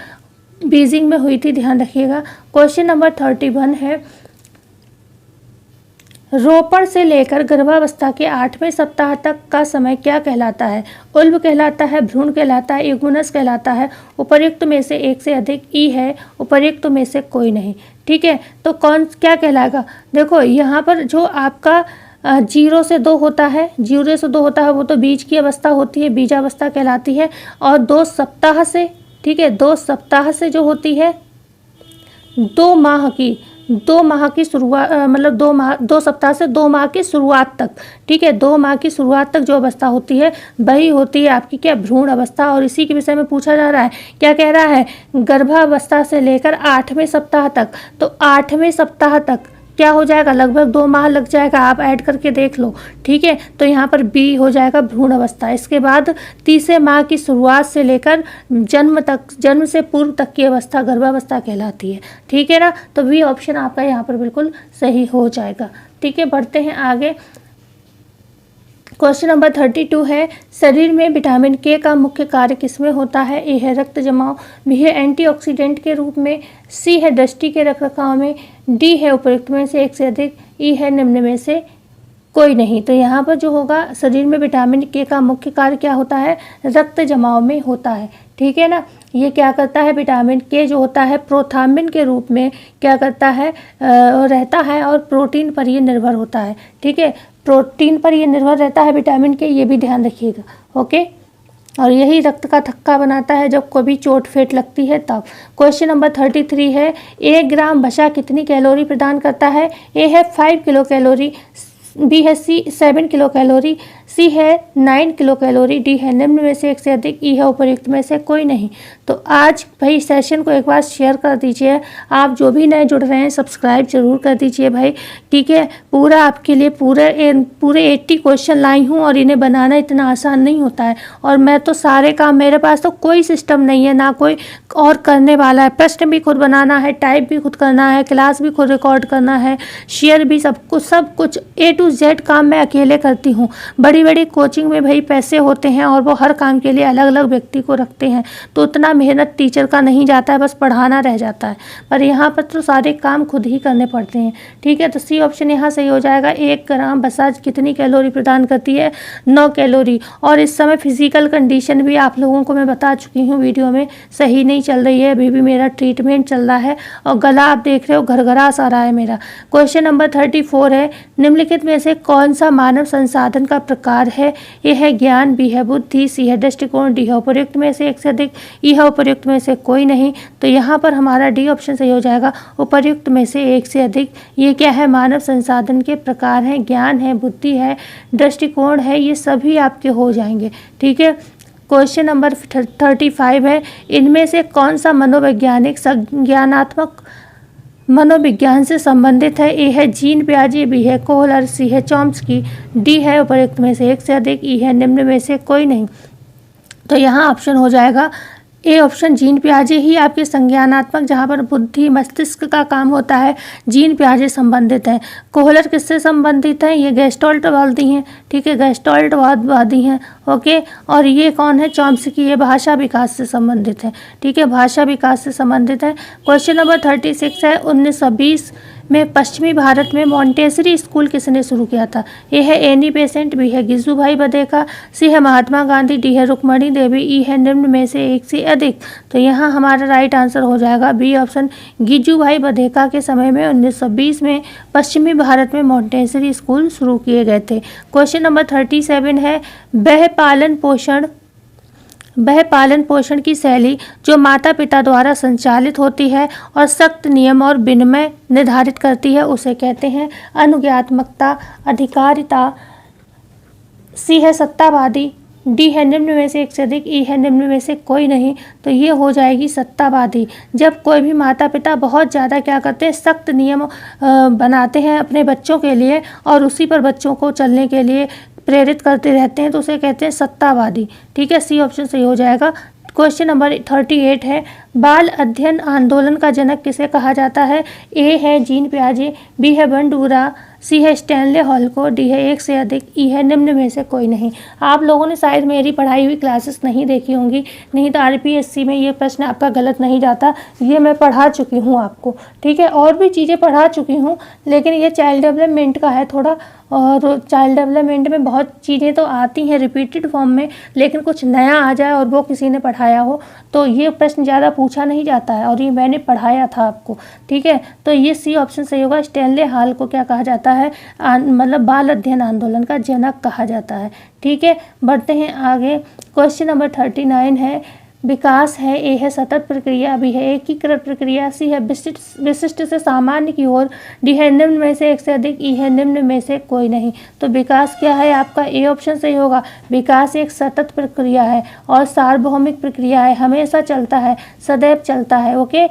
बीजिंग में हुई थी, ध्यान रखिएगा। क्वेश्चन नंबर 31 है, रोपण से लेकर गर्भावस्था के 8वें सप्ताह तक का समय क्या कहलाता है? उल्ब कहलाता है, भ्रूण कहलाता है, युग्मनज कहलाता है, उपर्युक्त में से एक से अधिक, ई है उपर्युक्त में से कोई नहीं। ठीक है, तो कौन क्या कहलाएगा? देखो यहाँ पर जो आपका 0 से 2 होता है, 0 से 2 होता है वो तो बीज की अवस्था होती है, बीजावस्था कहलाती है। और 2 सप्ताह से, ठीक है, 2 सप्ताह से जो होती है 2 माह की शुरुआत, मतलब 2 सप्ताह से 2 माह की शुरुआत तक। ठीक है, 2 माह की शुरुआत तक जो अवस्था होती है वही होती है आपकी क्या, भ्रूण अवस्था। और इसी के विषय में पूछा जा रहा है, क्या कह रहा है, गर्भावस्था से लेकर 8वें सप्ताह तक। तो 8वें सप्ताह तक क्या हो जाएगा, लगभग 2 माह लग जाएगा, आप ऐड करके देख लो। ठीक है, तो यहाँ पर बी हो जाएगा भ्रूण अवस्था। इसके बाद 30वें माह की शुरुआत से लेकर जन्म तक, जन्म से पूर्व तक की अवस्था गर्भावस्था कहलाती है। ठीक है ना, तो बी ऑप्शन आपका यहाँ पर बिल्कुल सही हो जाएगा। ठीक है, बढ़ते हैं आगे। क्वेश्चन नंबर 32 है, शरीर में विटामिन के का मुख्य कार्य किसमें होता है? ए है रक्त जमाव, बी है एंटीऑक्सीडेंट के रूप में, सी है दृष्टि के रखरखाव में, डी है उपयुक्त में से एक से अधिक, ई है निम्न में से कोई नहीं। तो यहाँ पर जो होगा, शरीर में विटामिन के का मुख्य कार्य क्या होता है? रक्त जमाव में होता है। ठीक है ना, ये क्या करता है, विटामिन के जो होता है प्रोथाम्बिन के रूप में क्या करता है, रहता है और प्रोटीन पर ये निर्भर होता है। ठीक है, प्रोटीन पर ये निर्भर रहता है विटामिन के, ये भी ध्यान रखिएगा। ओके, और यही रक्त का थक्का बनाता है जब कभी चोट फेट लगती है तब। क्वेश्चन नंबर 33 है, 1 ग्राम वसा कितनी कैलोरी प्रदान करता है? ए है 5 किलो कैलोरी, बी है 7 किलो कैलोरी, सी है 9 किलो कैलोरी, डी है निम्न में से एक से अधिक, ई है उपर्युक्त में से कोई नहीं। तो आज भाई सेशन को एक बार शेयर कर दीजिए। आप जो भी नए जुड़ रहे हैं सब्सक्राइब जरूर कर दीजिए भाई। ठीक है, पूरा आपके लिए पूरे 80 क्वेश्चन लाई हूँ और इन्हें बनाना इतना आसान नहीं होता है। और मैं तो सारे काम, मेरे पास तो कोई सिस्टम नहीं है, ना कोई और करने वाला है। प्रश्न भी खुद बनाना है, टाइप भी खुद करना है, क्लास भी खुद रिकॉर्ड करना है, शेयर भी, सब कुछ A to Z काम मैं अकेले करती हूँ। बड़ी बड़ी कोचिंग में भाई पैसे होते हैं और वो हर काम के लिए अलग अलग व्यक्ति को रखते हैं, तो उतना मेहनत टीचर का नहीं जाता है, बस पढ़ाना रह जाता है। पर यहाँ पर तो सारे काम खुद ही करने पड़ते हैं। ठीक है, तो सी ऑप्शन यहाँ सही हो जाएगा। 1 ग्राम वसा कितनी कैलोरी प्रदान करती है? 9 कैलोरी। और इस समय फिजिकल कंडीशन भी आप लोगों को मैं बता चुकी हूँ वीडियो में, सही नहीं चल रही है, अभी भी मेरा ट्रीटमेंट चल रहा है और गला आप देख रहे हो घरघरास आ रहा है मेरा। क्वेश्चन नंबर 34 है, निम्नलिखित में से कौन सा मानव संसाधन का प्रकार है? ए है ज्ञान, बी है बुद्धि, सी है दृष्टिकोण, डी है उपर्युक्त में से एक से अधिक, ई है उपर्युक्त में से कोई नहीं। तो यहाँ पर हमारा डी ऑप्शन सही हो जाएगा, उपर्युक्त में से एक से अधिक। ये क्या है, मानव संसाधन के प्रकार हैं, ज्ञान है, बुद्धि है, दृष्टिकोण है, ये सभी आपके हो जाएंगे। ठीक है। क्वेश्चन नंबर 35 है, इनमें से कौन सा मनोवैज्ञानिक संज्ञानात्मक मनोविज्ञान से संबंधित है? ए है जीन पियाजे, बी है कोहलर, सी है चॉम्स्की, डी है उपर्युक्त में से एक से अधिक, ई है निम्न में से कोई नहीं। तो यहाँ ऑप्शन हो जाएगा ए ऑप्शन, जीन पियाजे ही आपके संज्ञानात्मक, जहाँ पर बुद्धि मस्तिष्क का काम होता है, जीन पियाजे संबंधित हैं। कोहलर किससे संबंधित हैं? ये गेस्टाल्टवादी हैं। ठीक है, गेस्टाल्टवादी हैं। ओके, और ये कौन है? चॉम्स्की, ये भाषा विकास से संबंधित है। ठीक है, भाषा विकास से संबंधित है। क्वेश्चन नंबर 36 है, 1920 में पश्चिमी भारत में मॉन्टेसरी स्कूल किसने शुरू किया था? ए है एनी बेसेंट, बी है गिजुभाई बधेका, सी है महात्मा गांधी, डी है रुक्मणी देवी, ई है निम्न में से एक से अधिक। तो यहाँ हमारा राइट आंसर हो जाएगा बी ऑप्शन, गिजुभाई बधेका के समय में 1920 में पश्चिमी भारत में मॉन्टेसरी स्कूल शुरू किए गए थे। क्वेश्चन नंबर 37 है, वह पालन पोषण की शैली जो माता पिता द्वारा संचालित होती है और सख्त नियम और विनियम निर्धारित करती है, उसे कहते हैं अनुज्ञात्मकता, अधिकारिता, सी है सत्तावादी, डी है निम्न में से एक से अधिक, ई है निम्न में से कोई नहीं। तो ये हो जाएगी सत्तावादी। जब कोई भी माता पिता बहुत ज़्यादा क्या करते हैं, सख्त नियम बनाते हैं अपने बच्चों के लिए और उसी पर बच्चों को चलने के लिए प्रेरित करते रहते हैं, तो उसे कहते हैं सत्तावादी। ठीक है, सी ऑप्शन सही हो जाएगा। क्वेश्चन नंबर 38 है, बाल अध्ययन आंदोलन का जनक किसे कहा जाता है? ए है जीन पियाजे, बी है बंडूरा, सी है स्टैनले हॉलको, डी है एक से अधिक, ई है निम्न में से कोई नहीं। आप लोगों ने शायद मेरी पढ़ाई हुई क्लासेस नहीं देखी होंगी, नहीं तो आरपीएससी में ये प्रश्न आपका गलत नहीं जाता। ये मैं पढ़ा चुकी हूँ आपको। ठीक है, और भी चीज़ें पढ़ा चुकी हूँ, लेकिन ये चाइल्ड डेवलपमेंट का है थोड़ा, और चाइल्ड डेवलपमेंट में बहुत चीज़ें तो आती हैं रिपीटेड फॉर्म में, लेकिन कुछ नया आ जाए और वो किसी ने पढ़ाया हो तो ये प्रश्न ज़्यादा पूछा नहीं जाता है, और ये मैंने पढ़ाया था आपको। ठीक है, तो ये सी ऑप्शन सही होगा। स्टैनले हॉल को क्या कहा जाता है? मतलब बाल अध्ययन आंदोलन का जनक कहा जाता है। ठीक है, बढ़ते हैं आगे। क्वेश्चन नंबर 39 है, विकास है, ए है सतत प्रक्रिया, बी है एकीकृत प्रक्रिया, सी है विशिष्ट से सामान्य की ओर, डी है निम्न में से एक से अधिक, ई है निम्न में से कोई नहीं। तो विकास क्या है आपका? ए ऑप्शन सही होगा। विकास एक सतत प्रक्रिया है और सार्वभौमिक प्रक्रिया है, हमेशा चलता है, सदैव चलता है। ओके,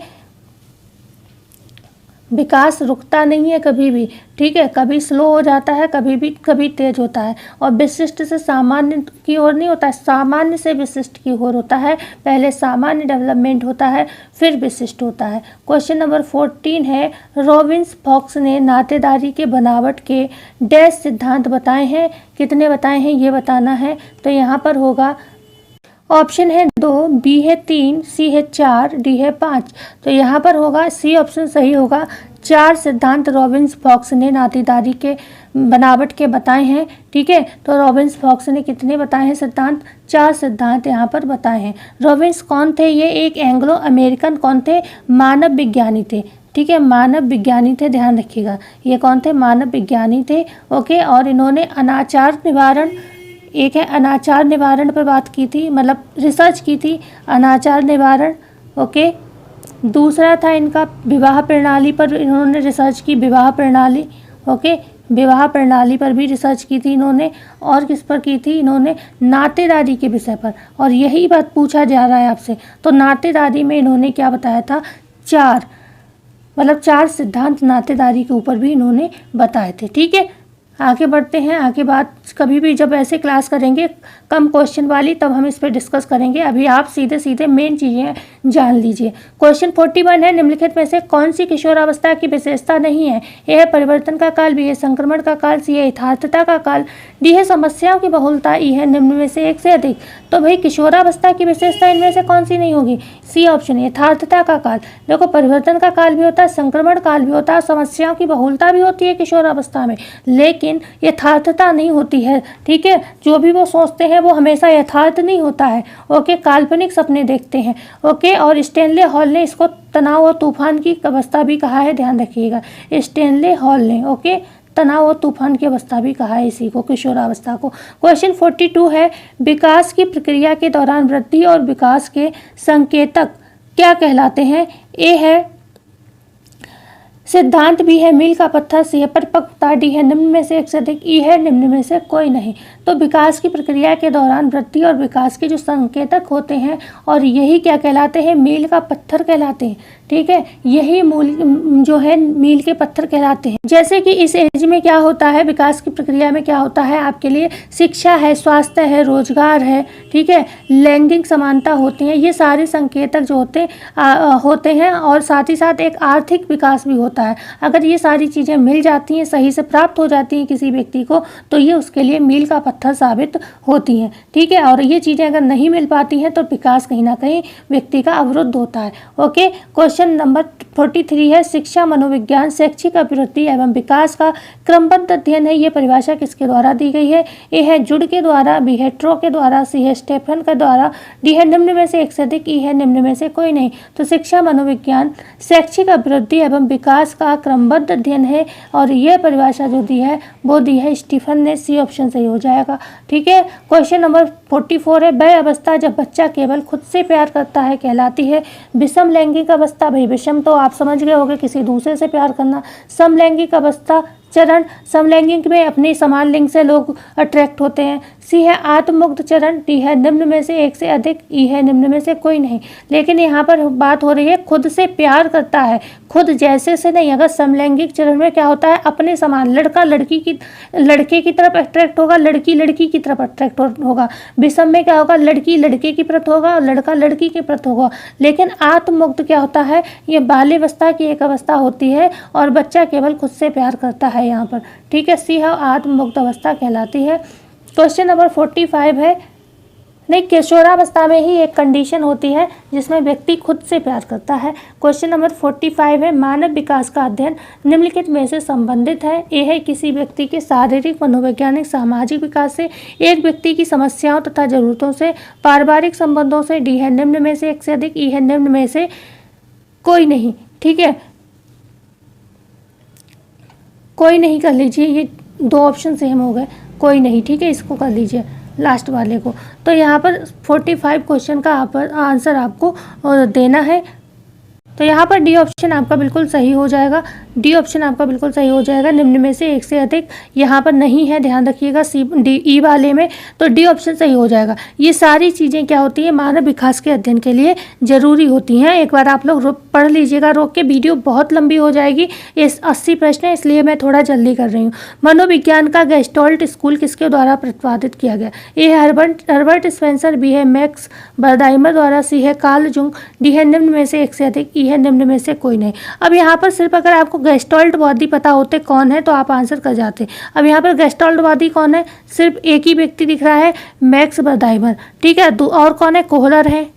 विकास रुकता नहीं है कभी भी। ठीक है, कभी स्लो हो जाता है, कभी तेज होता है, और विशिष्ट से सामान्य की ओर नहीं होता है, सामान्य से विशिष्ट की ओर होता है। पहले सामान्य डेवलपमेंट होता है, फिर विशिष्ट होता है। क्वेश्चन नंबर 14 है, रॉबिन्स फॉक्स ने नातेदारी के बनावट के डैश सिद्धांत बताए हैं, कितने बताए हैं ये बताना है। तो यहाँ पर होगा ऑप्शन है 2, बी है 3, सी है 4, डी है 5। तो यहाँ पर होगा सी ऑप्शन सही होगा। 4 सिद्धांत रॉबिन्स फॉक्स ने नातेदारी के बनावट के बताए हैं। ठीक है, तो रॉबिन्स फॉक्स ने कितने बताए हैं सिद्धांत? 4 सिद्धांत यहाँ पर बताए हैं। रॉबिन्स कौन थे? ये एक एंग्लो अमेरिकन कौन थे? मानव विज्ञानी थे। ठीक है, मानव विज्ञानी थे, ध्यान रखिएगा। ये कौन थे? मानव विज्ञानी थे। ओके, और इन्होंने अनाचार निवारण, एक है अनाचार निवारण पर बात की थी, मतलब रिसर्च की थी, अनाचार निवारण। ओके, दूसरा था इनका विवाह प्रणाली पर इन्होंने रिसर्च की, विवाह प्रणाली। ओके, विवाह प्रणाली पर भी रिसर्च की थी इन्होंने। और किस पर की थी? इन्होंने नातेदारी के विषय पर, और यही बात पूछा जा रहा है आपसे। तो नातेदारी में इन्होंने क्या बताया था? 4 सिद्धांत नातेदारी के ऊपर भी इन्होंने बताए थे। ठीक है, आगे बढ़ते हैं। आगे बात कभी भी जब ऐसे क्लास करेंगे कम क्वेश्चन वाली, तब हम इस पर डिस्कस करेंगे। अभी आप सीधे सीधे मेन चीज़ें जान लीजिए। क्वेश्चन 41 है, निम्नलिखित में से कौन सी किशोरावस्था की विशेषता नहीं है? ए है परिवर्तन का काल, बी है संक्रमण का काल, सी है यथार्थता का काल, डी है समस्याओं की बहुलता, ई है निम्न में से एक से अधिक। तो भाई किशोरावस्था की विशेषता इनमें से कौन सी नहीं होगी? सी ऑप्शन, यथार्थता का काल। देखो, परिवर्तन का काल भी होता है, संक्रमण काल भी होता है, समस्याओं की बहुलता भी होती है किशोरावस्था में, लेकिन यथार्थता नहीं होती है। ठीक है, जो भी वो सोचते हैं वो हमेशा यथार्थ नहीं होता है। ओके, काल्पनिक सपने देखते हैं। ओके, और स्टैनले हॉल ने इसको तनाव और तूफान की अवस्था भी कहा है, ध्यान रखिएगा, स्टैनले हॉल ने। ओके, तनाव और तूफान की अवस्था भी कहा है इसी को, किशोरावस्था को। क्वेश्चन 42 है, विकास की प्रक्रिया के दौरान वृद्धि और विकास के संकेतक क्या कहलाते हैं? ए है सिद्धांत, बी है मील का पत्थर, सी है परिपक्वता, डी है निम्न में से एक से अधिक, ई है निम्न में से कोई नहीं। तो विकास की प्रक्रिया के दौरान वृद्धि और विकास के जो संकेतक होते हैं और यही क्या कहलाते हैं? मील का पत्थर कहलाते हैं। ठीक है, यही मूल जो है मील के पत्थर कहलाते हैं। जैसे कि इस एज में क्या होता है, विकास की प्रक्रिया में क्या होता है आपके लिए? शिक्षा है, स्वास्थ्य है, रोजगार है, ठीक है, लैंगिक समानता होती है, ये सारे संकेतक जो होते हैं और साथ ही साथ एक आर्थिक विकास भी होता है। अगर ये सारी चीज़ें मिल जाती हैं, सही से प्राप्त हो जाती हैं किसी व्यक्ति को, तो ये उसके लिए मील का पत्थर साबित होती हैं। ठीक है, और ये चीज़ें अगर नहीं मिल पाती हैं तो विकास कहीं ना कहीं व्यक्ति का अवरुद्ध होता है। ओके, क्वेश्चन नंबर 43 है, शिक्षा मनोविज्ञान शैक्षिक अभिवृद्धि एवं विकास का क्रमबद्ध अध्ययन है। ये परिभाषा किसके द्वारा दी गई है? ए है जुड के द्वारा, बी है ट्रो के द्वारा, सी है स्टेफन के द्वारा, डी है निम्न में से एक से अधिक, ई है निम्न में से कोई नहीं। तो शिक्षा मनोविज्ञान शैक्षिक अभिवृद्धि एवं विकास का क्रमबद्ध अध्ययन है और यह परिभाषा जो दी है वो दी है स्टीफन ने। सी ऑप्शन सही हो जाएगा। ठीक है, क्वेश्चन नंबर 44 है, वह अवस्था जब बच्चा केवल खुद से प्यार करता है कहलाती है विषम लैंगिक अवस्था। भाई विषम तो आप समझ गए होंगे, किसी दूसरे से प्यार करना। समलैंगिक अवस्था चरण, समलैंगिक में अपने समान लिंग से लोग अट्रैक्ट होते हैं। सी है आत्ममुक्त चरण, डी है निम्न में से एक से अधिक, ई है निम्न में से कोई नहीं। लेकिन यहाँ पर बात हो रही है खुद से प्यार करता है, खुद जैसे से नहीं। अगर समलैंगिक चरण में क्या होता है, अपने समान, लड़का लड़की की लड़के की तरफ अट्रैक्ट होगा, लड़की लड़की की तरफ अट्रैक्ट होगा। विषम में क्या होगा, लड़की लड़के की प्रति होगा और लड़का लड़की की प्रति होगा। लेकिन आत्ममुक्त क्या होता है, ये बाल्यावस्था की एक अवस्था होती है और बच्चा केवल खुद से प्यार करता है यहाँ पर। ठीक है, सी है आत्ममुक्त अवस्था कहलाती है। क्वेश्चन नंबर 45 है, नहीं, किशोरावस्था में ही एक कंडीशन होती है जिसमें व्यक्ति खुद से प्यार करता है। क्वेश्चन नंबर 45 है, मानव विकास का अध्ययन निम्नलिखित में से संबंधित है। ए है किसी व्यक्ति के शारीरिक, मनोवैज्ञानिक, सामाजिक विकास से, एक व्यक्ति की समस्याओं तथा जरूरतों से, पारिवारिक संबंधों से, डी है निम्न में से एक से अधिक, ई है निम्न में से कोई नहीं। ठीक है, कोई नहीं कर लीजिए, ये दो ऑप्शन सेम हो गए, कोई नहीं। ठीक है, इसको कर लीजिए लास्ट वाले को। तो यहाँ पर 45 क्वेश्चन का आंसर आपको देना है। तो यहाँ पर डी ऑप्शन आपका बिल्कुल सही हो जाएगा। डी ऑप्शन आपका बिल्कुल सही हो जाएगा। निम्न में से एक से अधिक यहाँ पर नहीं है, ध्यान रखिएगा सी डी ई वाले में, तो डी ऑप्शन सही हो जाएगा। ये सारी चीज़ें क्या होती हैं, मानव विकास के अध्ययन के लिए ज़रूरी होती हैं। एक बार आप लोग पढ़ लीजिएगा रोक के, वीडियो बहुत लंबी हो जाएगी। ये 80 प्रश्न है, इसलिए मैं थोड़ा जल्दी कर रही हूँ। मनोविज्ञान का गेस्टॉल्ट स्कूल किसके द्वारा प्रतिपादित किया गया? ए है हर्बर्ट स्पेंसर, बी है मैक्स बर्दाइमर द्वारा, सी है कार्ल जुंग, डी है निम्न में से एक से अधिक, ई है निम्न में से कोई नहीं। अब यहाँ पर सिर्फ अगर आपको गेस्टॉल्टवादी पता होते कौन है तो आप आंसर कर जाते। अब यहाँ पर गेस्टॉल्टवादी कौन है, सिर्फ एक ही व्यक्ति दिख रहा है, मैक्स बर्दाइमर। ठीक है, और कौन है, कोहलर है,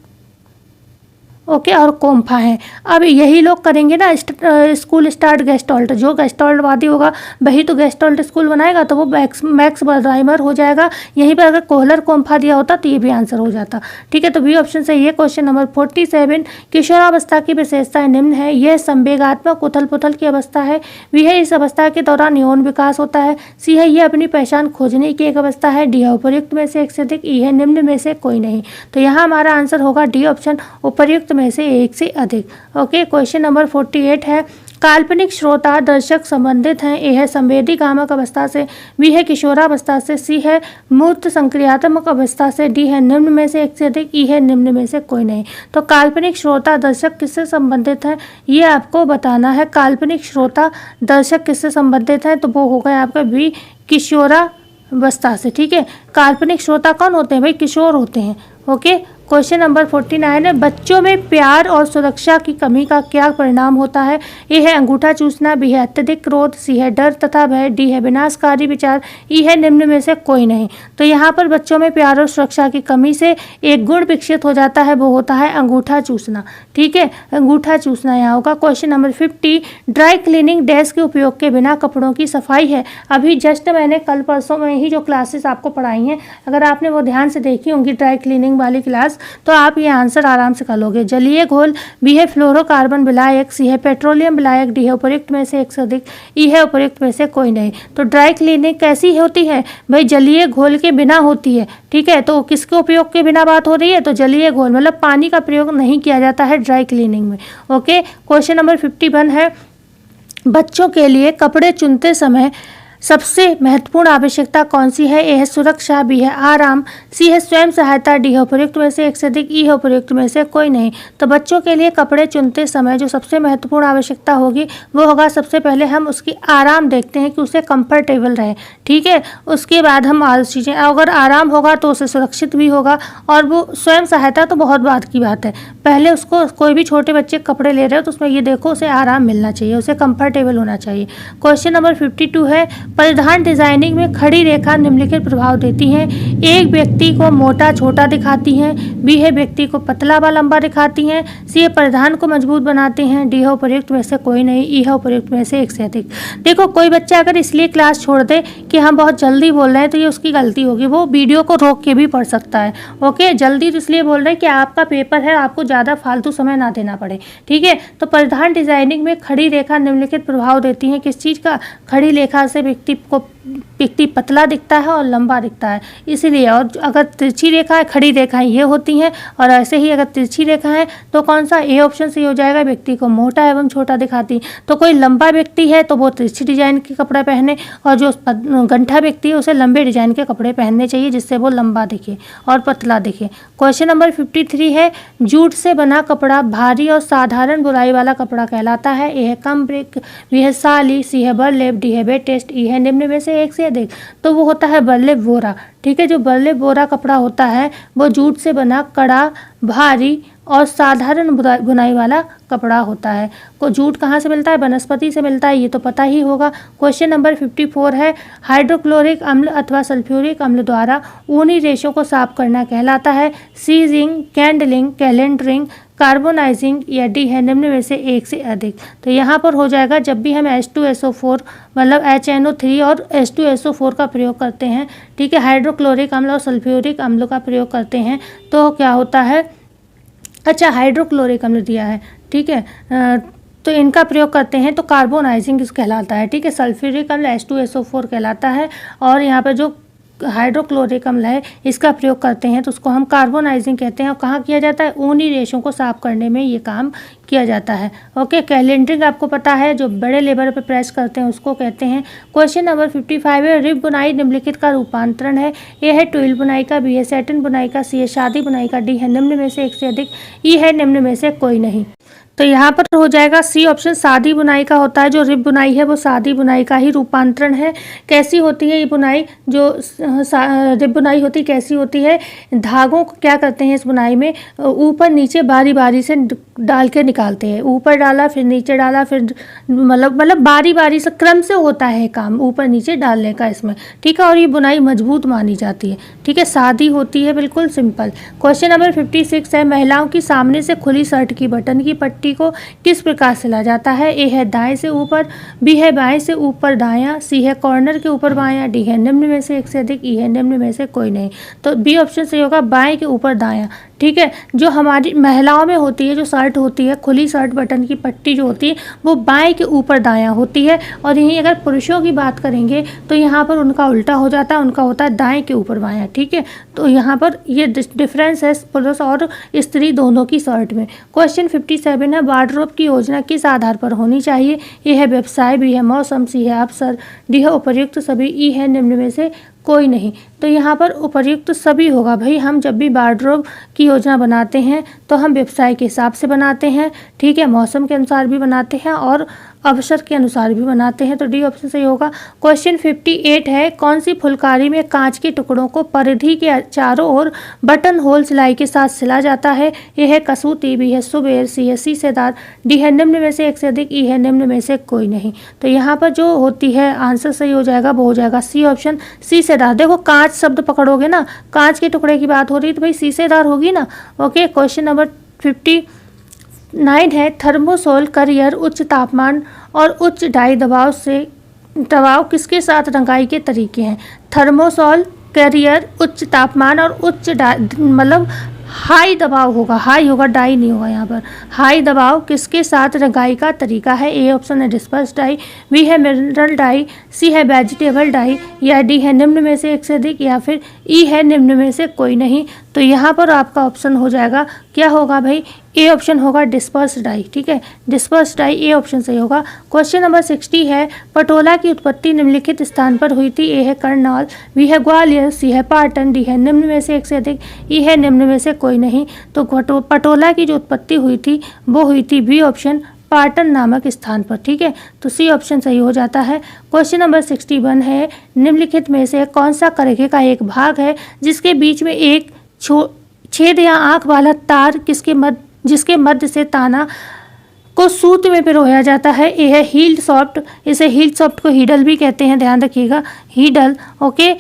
ओके, और कोम्फा है। अब यही लोग करेंगे ना स्कूल स्टार्ट गेस्टॉल्ट। जो गेस्टॉल्टवादी होगा वही तो गेस्टॉल्ट स्कूल बनाएगा, तो वो मैक्स बर्दाइमर हो जाएगा। यहीं पर अगर कोहलर कोम्फा दिया होता तो ये भी आंसर हो जाता। ठीक है, तो बी ऑप्शन सही है। क्वेश्चन नंबर 47, किशोरावस्था की विशेषताएं निम्न है। यह संवेगात्मक उथल पुथल की अवस्था है। बी है इस अवस्था के दौरान यौन विकास होता है। सी है यह अपनी पहचान खोजने की एक अवस्था है। डी है उपर्युक्त में से एक से अधिक, ई है निम्न में से कोई नहीं। तो यहाँ हमारा आंसर होगा डी ऑप्शन, उपर्युक्त में से एक से अधिक। ओके, क्वेश्चन नंबर 48 है, काल्पनिक श्रोता दर्शक संबंधित हैं। ए है संवेदी कामक अवस्था से, बी है किशोरावस्था से, सी है मूर्त संक्रियात्मक अवस्था से, डी है निम्न में से एक से अधिक, ई है निम्न में से कोई नहीं। तो काल्पनिक श्रोता दर्शक किससे संबंधित हैं, ये आपको बताना है। काल्पनिक श्रोता दर्शक किससे संबंधित हैं, तो वो हो गया आपका बी, किशोरावस्था से। ठीक है, काल्पनिक श्रोता कौन होते हैं भाई, किशोर होते हैं। ओके, क्वेश्चन नंबर 49 है, बच्चों में प्यार और सुरक्षा की कमी का क्या परिणाम होता है? ए है अंगूठा चूसना, बी है अत्यधिक क्रोध, सी है डर तथा भय, डी है विनाशकारी विचार, ई है निम्न में से कोई नहीं। तो यहाँ पर बच्चों में प्यार और सुरक्षा की कमी से एक गुण विकसित हो जाता है, वो होता है अंगूठा चूसना। ठीक है, अंगूठा चूसना यहाँ होगा। Question number 50, dry cleaning dash के उपयोग के बिना कपड़ों की सफाई है। अभी जस्ट मैंने कल परसों में ही जो क्लासेस आपको पढ़ाई हैं, अगर आपने वो ध्यान से देखी होंगी ड्राई क्लीनिंग वाली क्लास, पास, तो आप ये आंसर आराम से कर लोगे। जलीय घोल बी है फ्लोरोकार्बन विलायक, सी है पेट्रोलियम विलायक, डी है उपयुक्त में से एक से अधिक, ई है उपयुक्त में से कोई नहीं। तो ड्राई क्लीनिंग कैसी होती है भाई? जलीय घोल के बिना होती है, ठीक है। तो किसके उपयोग के बिना बात हो रही है? तो जलीय घोल मतलब पानी का प्रयोग नहीं किया जाता है ड्राई क्लीनिंग में। ओके, क्वेश्चन नंबर 51 है, बच्चों के लिए कपड़े चुनते समय सबसे महत्वपूर्ण आवश्यकता कौन सी है? ए है सुरक्षा, बी है आराम, सी है स्वयं सहायता, डी है उपयुक्त में से एक से अधिक, ई है उपयुक्त में से कोई नहीं। तो बच्चों के लिए कपड़े चुनते समय जो सबसे महत्वपूर्ण आवश्यकता होगी वो होगा, सबसे पहले हम उसकी आराम देखते हैं कि उसे कंफर्टेबल रहे, ठीक है। उसके बाद हम और चीज़ें, अगर आराम होगा तो उसे सुरक्षित भी होगा, और वो स्वयं सहायता तो बहुत बात की बात है। पहले उसको, कोई भी छोटे बच्चे कपड़े ले रहे हो तो उसमें ये देखो उसे आराम मिलना चाहिए, उसे कंफर्टेबल होना चाहिए। क्वेश्चन नंबर 52 है, परिधान डिजाइनिंग में खड़ी रेखा निम्नलिखित प्रभाव देती हैं। एक व्यक्ति को मोटा छोटा दिखाती हैं, बी है व्यक्ति को पतला व लंबा दिखाती हैं, सी है परिधान को मजबूत बनाते हैं, डी है उपयुक्त में से कोई नहीं, ई है उपयुक्त में से एक से अधिक। देखो, कोई बच्चा अगर इसलिए क्लास छोड़ दे कि हम बहुत जल्दी बोल रहे हैं तो ये उसकी गलती होगी, वो वीडियो को रोक के भी पढ़ सकता है। ओके, जल्दी तो इसलिए बोल रहे हैं कि आपका पेपर है, आपको ज़्यादा फालतू समय ना देना पड़े, ठीक है। तो परिधान डिजाइनिंग में खड़ी रेखा निम्नलिखित प्रभाव देती है, किस चीज़ का? खड़ी रेखा से व्यक्ति पतला दिखता है और लंबा दिखता है, इसीलिए। और अगर तिरछी रेखा है, खड़ी रेखाएं ये होती हैं, और ऐसे ही अगर तिरछी रेखा है तो कौन सा? ए ऑप्शन सही हो जाएगा, व्यक्ति को मोटा एवं छोटा दिखाती। तो कोई लंबा व्यक्ति है तो वो तिरछी डिजाइन के कपड़े पहने, और जो गंठा व्यक्ति है उसे लंबे डिजाइन के कपड़े पहनने चाहिए जिससे वो लंबा दिखे और पतला दिखे। क्वेश्चन नंबर 53 है, जूट से बना कपड़ा भारी और साधारण बुनाई वाला कपड़ा कहलाता है। ए है cambric, बी है साली, सी है बर्लैप, डी है वेटेस्ट, ई है निम्न में से एक से अधिक। तो वो होता है बर्लैप बोरा, ठीक है। जो बर्लैप बोरा कपड़ा होता है वो जूट से बना कड़ा, भारी और साधारण बुनाई वाला कपड़ा होता है। को जूट कहाँ से मिलता है? वनस्पति से मिलता है, ये तो पता ही होगा। क्वेश्चन नंबर 54 है, हाइड्रोक्लोरिक अम्ल अथवा सल्फ्यूरिक अम्ल द्वारा ऊनी रेशों को साफ करना कहलाता है। सीजिंग, कैंडलिंग, कैलेंडरिंग, कार्बोनाइजिंग, या डी है निम्न में से एक से अधिक। तो यहाँ पर हो जाएगा, जब भी हम H2SO4 मतलब HNO3 और H2SO4 का प्रयोग करते हैं, ठीक है, हाइड्रोक्लोरिक अम्ल और सल्फ्यूरिक अम्ल का प्रयोग करते हैं, तो क्या होता है? अच्छा, हाइड्रोक्लोरिक अम्ल दिया है, ठीक है, तो इनका प्रयोग करते हैं तो कार्बोनाइजिंग कहलाता है, ठीक है। सल्फ्यूरिक अम्ल H2SO4 कहलाता है, और यहाँ पर जो हाइड्रोक्लोरिक अम्ल है इसका प्रयोग करते हैं तो उसको हम कार्बोनाइजिंग कहते हैं। और कहाँ किया जाता है? ऊनी रेशों को साफ करने में ये काम किया जाता है। ओके, कैलेंडरिंग आपको पता है, जो बड़े लेबर पे प्रेस करते हैं उसको कहते हैं। क्वेश्चन नंबर 55 है, रिब बुनाई निम्नलिखित का रूपांतरण है। ए है ट्विल बुनाई का, बी है सैटिन बुनाई का, सी है शादी बुनाई का, डी है निम्न में से एक से अधिक, ई है निम्न में से कोई नहीं। तो यहाँ पर हो जाएगा सी ऑप्शन, सादी बुनाई का होता है। जो रिब बुनाई है वो सादी बुनाई का ही रूपांतरण है। कैसी होती है ये बुनाई? जो रिब बुनाई होती कैसी होती है? धागों को क्या करते हैं इस बुनाई में? ऊपर नीचे बारी बारी से डाल के निकालते हैं। ऊपर डाला फिर नीचे डाला, फिर मतलब बारी बारी से क्रम से होता है काम ऊपर नीचे डालने का इसमें, ठीक है। और ये बुनाई मजबूत मानी जाती है, ठीक है, सादी होती है, बिल्कुल सिंपल। क्वेश्चन नंबर 56 है, महिलाओं की सामने से खुली शर्ट की बटन की पट्टी को किस प्रकार सिला जाता है? ए है दाएं से ऊपर, बी है बाएं से ऊपर दायां, सी है कॉर्नर के ऊपर बायां, डी है निम्न में से एक से अधिक, ई है निम्न में से कोई नहीं। तो बी ऑप्शन सही होगा, बाएं के ऊपर दायां, ठीक है। जो हमारी महिलाओं में होती है, जो शर्ट होती है, खुली शर्ट बटन की पट्टी जो होती है वो बाएं के ऊपर दायां होती है। और यहीं अगर पुरुषों की बात करेंगे तो यहाँ पर उनका उल्टा हो जाता है, उनका होता है दाएं के ऊपर बायां, ठीक है। तो यहाँ पर ये डिफरेंस है पुरुष और स्त्री दोनों की शर्ट में। क्वेश्चन 57 है, वार्डरोब की योजना किस आधार पर होनी चाहिए? ए है व्यवसाय, बी है मौसम, सी है अवसर, डी है उपर्युक्त सभी, ई है निम्न में से कोई नहीं। तो यहाँ पर उपर्युक्त सभी होगा भाई। हम जब भी वार्डरोब की योजना बनाते हैं तो हम व्यवसाय के हिसाब से बनाते हैं, ठीक है, मौसम के अनुसार भी बनाते हैं और अवसर के अनुसार भी बनाते हैं। तो डी ऑप्शन सही होगा। क्वेश्चन 58 है, कौन सी फुलकारी में कांच के टुकड़ों को परिधि के चारों ओर बटन होल सिलाई के साथ सिला जाता है? ए है कसूती, बी है सुबेर, सी है सीसेदार, डी है निम्न में से एक से अधिक, ई है निम्न में से कोई नहीं। तो यहाँ पर जो होती है आंसर सही हो जाएगा, वो हो जाएगा सी ऑप्शन, सीसेदार। देखो कांच शब्द पकड़ोगे ना, कांच के टुकड़े की बात हो रही है तो भाई सीसेदार होगी ना। ओके, क्वेश्चन नंबर 59 है, थर्मोसोल करियर उच्च तापमान और उच्च डाई दबाव किसके साथ रंगाई के तरीके हैं? थर्मोसोल कैरियर उच्च तापमान और उच्च मतलब हाई दबाव होगा, हाई होगा, डाई नहीं होगा यहाँ पर। हाई दबाव किसके साथ रंगाई का तरीका है? ए ऑप्शन है डिस्पर्स डाई, बी है मिनरल डाई, सी है वेजिटेबल डाई, या डी है निम्न में से एक से अधिक, या फिर ई है निम्न में से कोई नहीं। तो यहाँ पर आपका ऑप्शन हो जाएगा, क्या होगा भाई? ए ऑप्शन होगा डिस्पर्स डाई। ठीक है, डिस्पर्स डाई ए ऑप्शन सही होगा। क्वेश्चन नंबर 60 है, पटोला की उत्पत्ति निम्नलिखित स्थान पर हुई थी? ए है करनाल, बी है ग्वालियर, सी है पाटन, डी है निम्न में से एक से अधिक, ई है निम्न में से कोई नहीं। तो पटोला की जो उत्पत्ति हुई थी वो हुई थी बी ऑप्शन, पाटन नामक स्थान पर। ठीक है, तो सी ऑप्शन सही हो जाता है। क्वेश्चन नंबर 61 है, निम्नलिखित में से कौन सा करेखे का एक भाग है जिसके बीच में एक छेद या आंख वाला तार जिसके मध्य से ताना को सूत में पिरोया जाता है? ए है हील्ड सॉफ्ट, इसे हील्ड सॉफ्ट को हीडल भी कहते हैं, ध्यान रखिएगा, हीडल। ओके,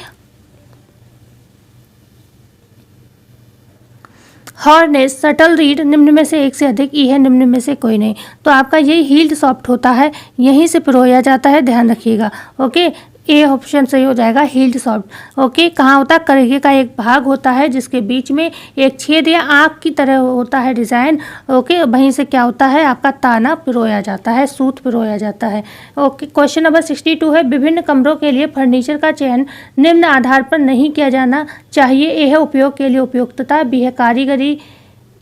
हॉर्नेस, सटल रीड, निम्न में से एक से अधिक, ई है निम्न में से कोई नहीं। तो आपका यही हील्ड सॉफ्ट होता है, यहीं से पिरोया जाता है, ध्यान रखिएगा। ओके, ए ऑप्शन सही हो जाएगा, हील्ड सॉफ्ट। ओके, कहाँ होता है? करेखे का एक भाग होता है जिसके बीच में एक छेद या आँख की तरह होता है डिज़ाइन। ओके, वहीं से क्या होता है? आपका ताना पिरोया जाता है, सूत पिरोया जाता है। ओके, क्वेश्चन नंबर 62 है, विभिन्न कमरों के लिए फर्नीचर का चयन निम्न आधार पर नहीं किया जाना चाहिए? ए है उपयोग के लिए उपयुक्तता, बी है कारीगरी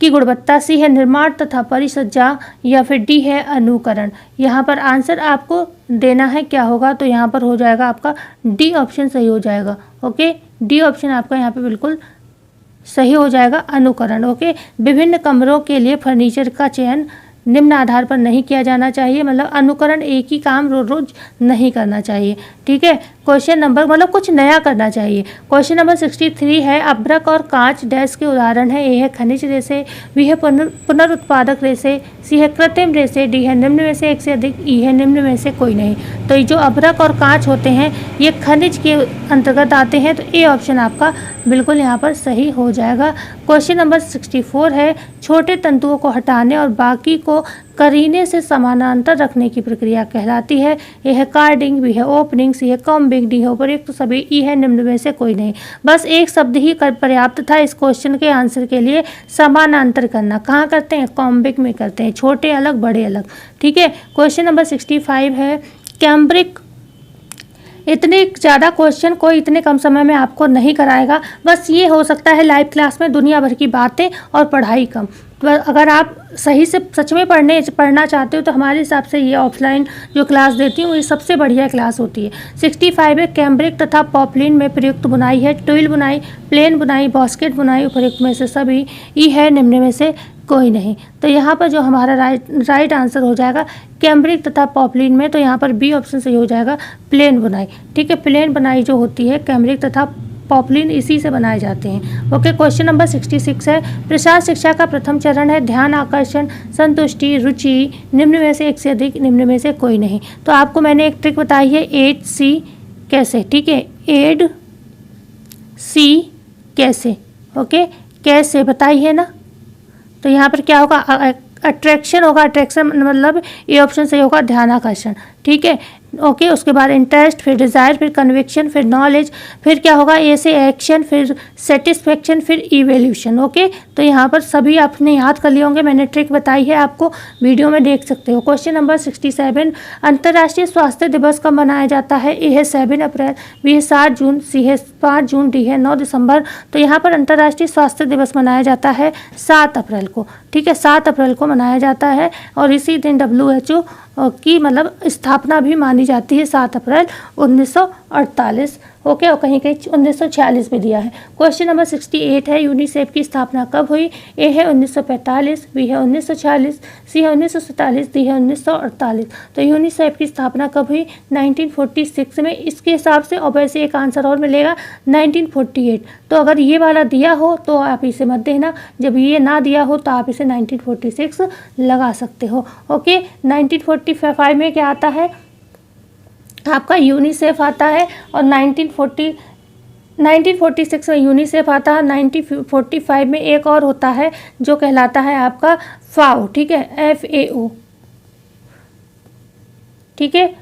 की गुणवत्ता, सी है निर्माण तथा परिसज्जा, या फिर डी है अनुकरण। यहाँ पर आंसर आपको देना है, क्या होगा? तो यहाँ पर हो जाएगा आपका डी ऑप्शन सही हो जाएगा। ओके, डी ऑप्शन आपका यहाँ पे बिल्कुल सही हो जाएगा, अनुकरण। ओके, विभिन्न कमरों के लिए फर्नीचर का चयन निम्न आधार पर नहीं किया जाना चाहिए, मतलब अनुकरण, एक ही काम रोज रोज नहीं करना चाहिए। ठीक है, क्वेश्चन नंबर, मतलब कुछ नया करना चाहिए। क्वेश्चन नंबर 63 है, अभ्रक और कांच डैश के उदाहरण है? ए है खनिज रेसे, बी है पुनरुत्पादक रेसे, सी है कृत्रिम रेसे, डी है निम्न में से एक से अधिक, ई है निम्न में से कोई नहीं। तो ये जो अभ्रक और कांच होते हैं ये खनिज के अंतर्गत आते हैं, तो ए ऑप्शन आपका बिल्कुल यहाँ पर सही हो जाएगा। क्वेश्चन नंबर 64 है, छोटे तंतुओं को हटाने और बाकी को करीने से समानांतर रखने की प्रक्रिया कहलाती है? ए है कार्डिंग, बी है ओपनिंग, सी है कॉम्बिंग, डी है उपयुक्त सभी, ई है निम्न में से कोई नहीं। बस एक शब्द ही पर्याप्त था इस क्वेश्चन के आंसर के लिए, समानांतर करना। कहाँ करते हैं? कॉम्बिंग में करते हैं, छोटे अलग बड़े अलग। ठीक है, क्वेश्चन नंबर 65 है, कैम्ब्रिक, इतने ज़्यादा क्वेश्चन कोई इतने कम समय में आपको नहीं कराएगा, बस ये हो सकता है लाइव क्लास में दुनिया भर की बातें और पढ़ाई कम। तो अगर आप सही से सच में पढ़ना चाहते हो तो हमारे हिसाब से ये ऑफलाइन जो क्लास देती हूँ ये सबसे बढ़िया क्लास होती है। 65 है, कैम्ब्रिक तथा पॉपलिन में प्रयुक्त बुनाई है? ट्विल बुनाई, प्लेन बुनाई, बास्केट बुनाई, उपयुक्त में से सभी, ई है निम्न में से कोई नहीं। तो यहाँ पर जो हमारा राइट आंसर हो जाएगा कैम्ब्रिक तथा पॉपलिन में, तो यहाँ पर बी ऑप्शन सही हो जाएगा, प्लेन बुनाई। ठीक है, प्लेन बुनाई जो होती है कैम्ब्रिक तथा पॉपलिन इसी से बनाए जाते हैं। ओके, क्वेश्चन नंबर 66 है, प्रसार शिक्षा का प्रथम चरण है? ध्यान, आकर्षण, संतुष्टि, रुचि, निम्न में से एक से अधिक, निम्न में से कोई नहीं। तो आपको मैंने एक ट्रिक बताई है, 8C कैसे। ठीक है, 8C कैसे, ओके, कैसे बताई है ना। तो यहाँ पर क्या होगा? अट्रैक्शन होगा, अट्रैक्शन मतलब ये ऑप्शन सही होगा, ध्यान आकर्षण। ठीक है, ओके, उसके बाद इंटरेस्ट, फिर डिज़ायर, फिर कन्विक्शन, फिर नॉलेज, फिर क्या होगा? ए से एक्शन, फिर सेटिस्फेक्शन, फिर इवेल्यूशन। ओके, तो यहाँ पर सभी आपने याद कर लिए होंगे, मैंने ट्रिक बताई है आपको, वीडियो में देख सकते हो। क्वेश्चन नंबर 67, अंतर्राष्ट्रीय स्वास्थ्य दिवस कब मनाया जाता है? ए है 7 अप्रैल, बी है 7 जून, सी है 5 जून, डी है 9 दिसंबर। तो यहाँ पर अंतर्राष्ट्रीय स्वास्थ्य दिवस मनाया जाता है 7 अप्रैल को। ठीक है, 7 अप्रैल को मनाया जाता है, और इसी दिन WHO की मतलब स्थापना भी मानी जाती है, 7 अप्रैल 1948। ओके, और कहीं कहीं 1946 में दिया है। क्वेश्चन नंबर 68 है, यूनिसेफ की स्थापना कब हुई? ए है 1945, बी है 1946, सी है 1947, डी है 1948। तो यूनिसेफ की स्थापना कब हुई? 1946 में, इसके हिसाब से। और वैसे एक आंसर और मिलेगा 1948। तो अगर ये वाला दिया हो तो आप इसे मत देना, जब ये ना दिया हो तो आप इसे 1946 लगा सकते हो। ओके, 1945 में क्या आता है? आपका यूनिसेफ आता है, और 1946 में यूनिसेफ आता है। 1945 में एक और होता है जो कहलाता है आपका FAO। ठीक है, FAO। ठीक है,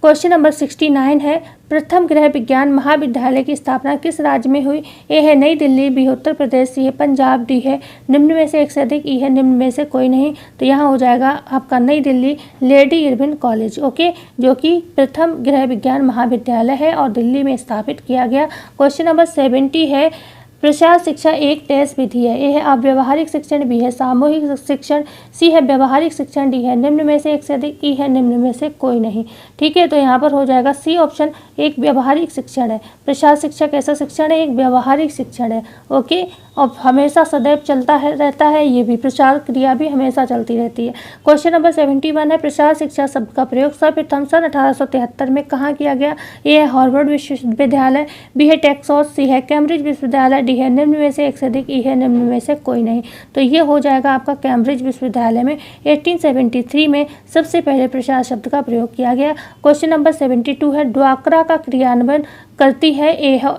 क्वेश्चन नंबर 69 है, प्रथम गृह विज्ञान महाविद्यालय की स्थापना किस राज्य में हुई? ए है नई दिल्ली, बी है उत्तर प्रदेश, सी है पंजाब, डी है निम्न में से एक से अधिक, ई है निम्न में से कोई नहीं। तो यहाँ हो जाएगा आपका नई Delhi lady Irwin college, okay, जो कि प्रथम गृह विज्ञान महाविद्यालय है और दिल्ली में स्थापित किया गया। क्वेश्चन नंबर 70 है, प्रसार शिक्षा एक टेस्ट विधि है। ए है अव्यवहारिक शिक्षण, बी है सामूहिक शिक्षण, सी है व्यवहारिक शिक्षण, डी है निम्न में से एक से अधिक, ई है निम्न में से कोई नहीं। ठीक है, तो यहाँ पर हो जाएगा सी ऑप्शन, एक व्यवहारिक शिक्षण है। प्रसार शिक्षा कैसा शिक्षण है? एक व्यवहारिक शिक्षण है, ओके, और हमेशा सदैव चलता है रहता है, ये भी प्रसार क्रिया भी हमेशा चलती रहती है। क्वेश्चन नंबर 71 है, प्रसार शिक्षा शब्द का प्रयोग सर्वप्रथम सन 1873 में कहाँ किया गया? ए है हार्वर्ड विश्वविद्यालय, बी है टेक्सास, सी है कैम्ब्रिज विश्वविद्यालय, डी है निम्न में से एक से अधिक, ई है निम्न में से कोई नहीं। तो ये हो जाएगा आपका कैम्ब्रिज विश्वविद्यालय में 1873 में सबसे पहले प्रसार शब्द का प्रयोग किया गया। क्वेश्चन नंबर 72 है, ड्वाक्रा का क्रियान्वयन करती है? ए है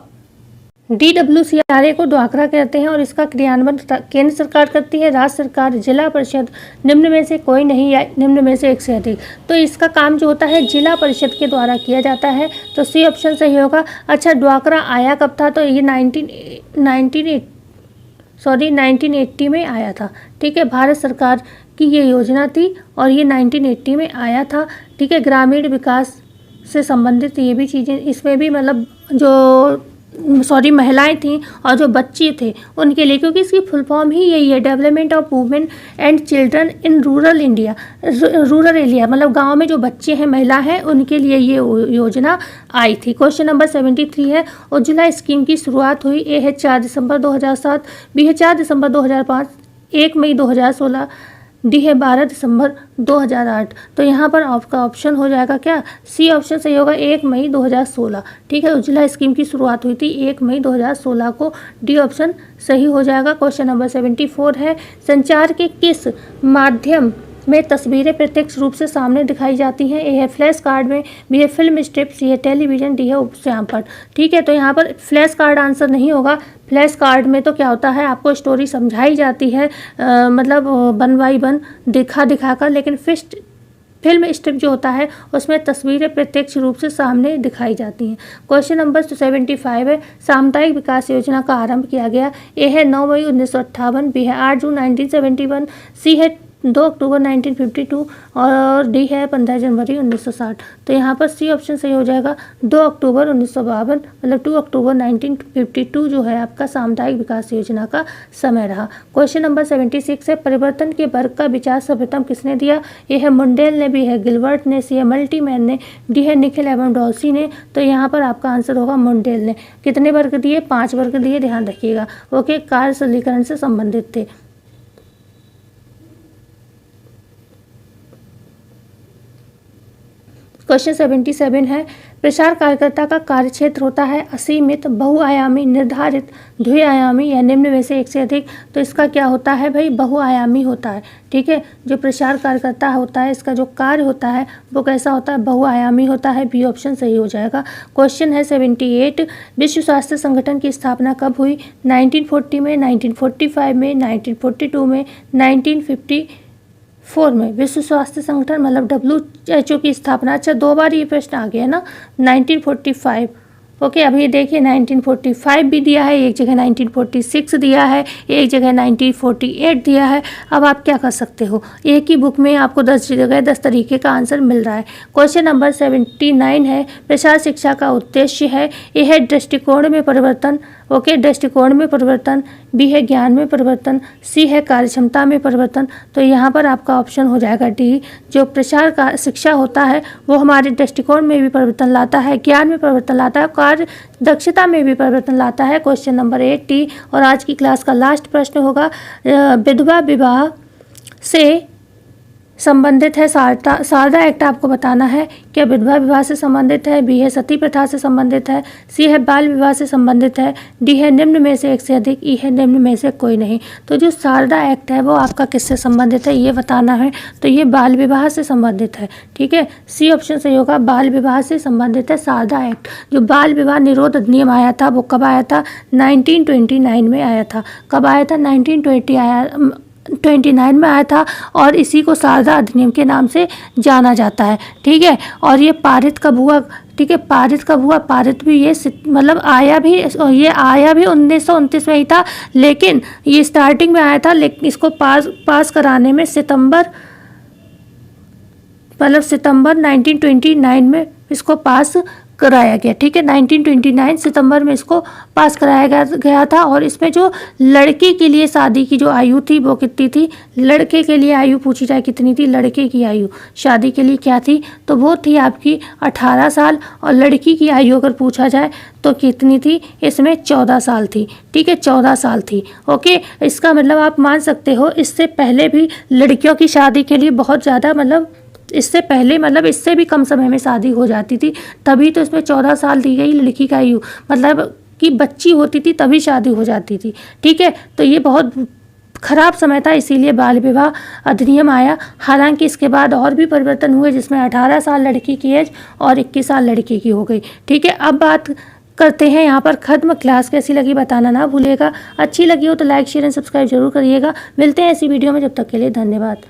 DWCRA को ड्वाक्रा कहते हैं और इसका क्रियान्वयन केंद्र सरकार करती है, राज्य सरकार, जिला परिषद, निम्न में से कोई नहीं या निम्न में से एक से अधिक। तो इसका काम जो होता है जिला परिषद के द्वारा किया जाता है, तो सी ऑप्शन सही होगा। अच्छा, ड्वाक्रा आया कब था? तो ये 1980 में आया था। ठीक है, भारत सरकार की ये योजना थी और ये 1980 में आया था। ठीक है, ग्रामीण विकास से संबंधित ये भी चीज़ें इसमें भी, मतलब जो महिलाएं थीं और जो बच्चे थे उनके लिए, क्योंकि इसकी फुल फॉर्म ही यही है, development of women and children in rural India, rural area, मतलब गांव में जो बच्चे हैं, महिला हैं, उनके लिए ये योजना आई थी। क्वेश्चन नंबर 73 है, उज्ज्वला स्कीम की शुरुआत हुई? ए है 4 दिसंबर 2007, बी है 4 दिसंबर 2005, 1 मई 2016, डी है 12 दिसंबर 2008। तो यहाँ पर आपका ऑप्शन हो जाएगा क्या? सी ऑप्शन सही होगा, 1 मई 2016। ठीक है, उज्ज्वला स्कीम की शुरुआत हुई थी 1 मई 2016 को, डी ऑप्शन सही हो जाएगा। क्वेश्चन नंबर 74 है, संचार के किस माध्यम में तस्वीरें प्रत्यक्ष रूप से सामने दिखाई जाती हैं? ए है फ्लैश कार्ड में, बी है फिल्म स्ट्रिप, सी है टेलीविजन, डी है उपश्यामपट। ठीक है, तो यहाँ पर फ्लैश कार्ड आंसर नहीं होगा। फ्लैश कार्ड में तो क्या होता है, आपको स्टोरी समझाई जाती है, मतलब 1 बाय 1 दिखा कर, लेकिन फिल्म स्ट्रिप जो होता है उसमें तस्वीरें प्रत्यक्ष रूप से सामने दिखाई जाती हैं। क्वेश्चन नंबर 75 है, सामुदायिक विकास योजना का आरंभ किया गया? ए है 9 मई 1958, बी है 8 जून 1971, सी है 2 अक्टूबर 1952 और डी है 15 जनवरी 1960। तो यहाँ पर सी ऑप्शन सही हो जाएगा, 2 अक्टूबर 1952, मतलब 2 अक्टूबर 1952 जो है आपका सामुदायिक विकास योजना का समय रहा। क्वेश्चन नंबर 76 है, परिवर्तन के वर्ग का विचार सर्वप्रथम किसने दिया? ए है मुंडेल ने, बी है गिलबर्ट ने, सी है मल्टीमैन ने, डी है निखिल एवं डॉल्सी ने। तो यहाँ पर आपका आंसर होगा मुंडेल ने। कितने वर्ग दिए? 5 वर्ग दिए, ध्यान रखिएगा, ओके, कार्य सरलीकरण से संबंधित थे। क्वेश्चन 77 है, प्रसार कार्यकर्ता का कार्यक्षेत्र होता है असीमित, बहुआयामी, निर्धारित, द्विआयामी या निम्न में से एक से अधिक। तो इसका क्या होता है भाई? बहुआयामी होता है। ठीक है, जो प्रसार कार्यकर्ता होता है इसका जो कार्य होता है वो कैसा होता है? बहुआयामी होता है, बी ऑप्शन सही हो जाएगा। क्वेश्चन है 78, विश्व स्वास्थ्य संगठन की स्थापना कब हुई? 1940 में, 1945 में, 1942 में, 1954 में। विश्व स्वास्थ्य संगठन मतलब WHO की स्थापना, अच्छा 2 बार ये प्रश्न आ गया ना, 1945, ओके। अब ये देखिए 1945 भी दिया है, एक जगह 1946 दिया है, एक जगह 1948 दिया है। अब आप क्या कर सकते हो, एक ही बुक में आपको 10 जगह 10 तरीके का आंसर मिल रहा है। क्वेश्चन नंबर 79 है, प्रसार शिक्षा का उद्देश्य है? ए है दृष्टिकोण में परिवर्तन, ओके, दृष्टिकोण में परिवर्तन, बी है ज्ञान में परिवर्तन, सी है कार्यक्षमता में परिवर्तन। तो यहाँ पर आपका ऑप्शन हो जाएगा डी, जो प्रसार का शिक्षा होता है वो हमारे दृष्टिकोण में भी परिवर्तन लाता है, ज्ञान में परिवर्तन लाता है, कार्य दक्षता में भी परिवर्तन लाता है। क्वेश्चन नंबर 80 और आज की क्लास का लास्ट प्रश्न होगा, विधवा विवाह से संबंधित है शारदा एक्ट आपको बताना है, क्या विधवा विवाह से संबंधित है? बी है सती प्रथा से संबंधित है, सी है बाल विवाह से संबंधित है, डी है निम्न में से एक से अधिक, ई है निम्न में से कोई नहीं। तो जो शारदा एक्ट है वो आपका किससे संबंधित है ये बताना है, तो ये बाल विवाह से संबंधित है। ठीक है, सी ऑप्शन सही होगा, बाल विवाह से संबंधित है शारदा एक्ट। जो बाल विवाह निरोध अधिनियम आया था वो कब आया था? 1929 में आया था। कब आया था? 1929 में आया था और इसी को शारदा अधिनियम के नाम से जाना जाता है। ठीक है, और ये पारित कब हुआ? ठीक है, पारित कब हुआ? पारित भी ये मतलब आया भी 1929 में ही था, लेकिन ये स्टार्टिंग में आया था, लेकिन इसको पास कराने में सितंबर 1929 में इसको पास कराया गया। ठीक है, 1929 सितंबर में इसको पास कराया गया था। और इसमें जो लड़के के लिए शादी की जो आयु थी वो कितनी थी? लड़के के लिए आयु पूछी जाए कितनी थी? लड़के की आयु शादी के लिए क्या थी? तो वो थी आपकी 18 साल। और लड़की की आयु अगर पूछा जाए तो कितनी थी? इसमें 14 साल थी। ठीक है, 14 साल थी। ओके, इसका मतलब आप मान सकते हो इससे पहले भी लड़कियों की शादी के लिए बहुत ज़्यादा इससे पहले इससे भी कम समय में शादी हो जाती थी, तभी तो इसमें 14 साल दी गई लड़की का आयु, कि बच्ची होती थी तभी शादी हो जाती थी। ठीक है, तो ये बहुत खराब समय था, इसीलिए बाल विवाह अधिनियम आया। हालांकि इसके बाद और भी परिवर्तन हुए, जिसमें 18 साल लड़की की एज और 21 साल लड़के की हो गई। ठीक है, अब बात करते हैं यहाँ पर खत्म। क्लास कैसी लगी बताना ना भूलिएगा। अच्छी लगी हो तो लाइक शेयर एंड सब्सक्राइब जरूर करिएगा। मिलते हैं ऐसी वीडियो में, जब तक के लिए धन्यवाद।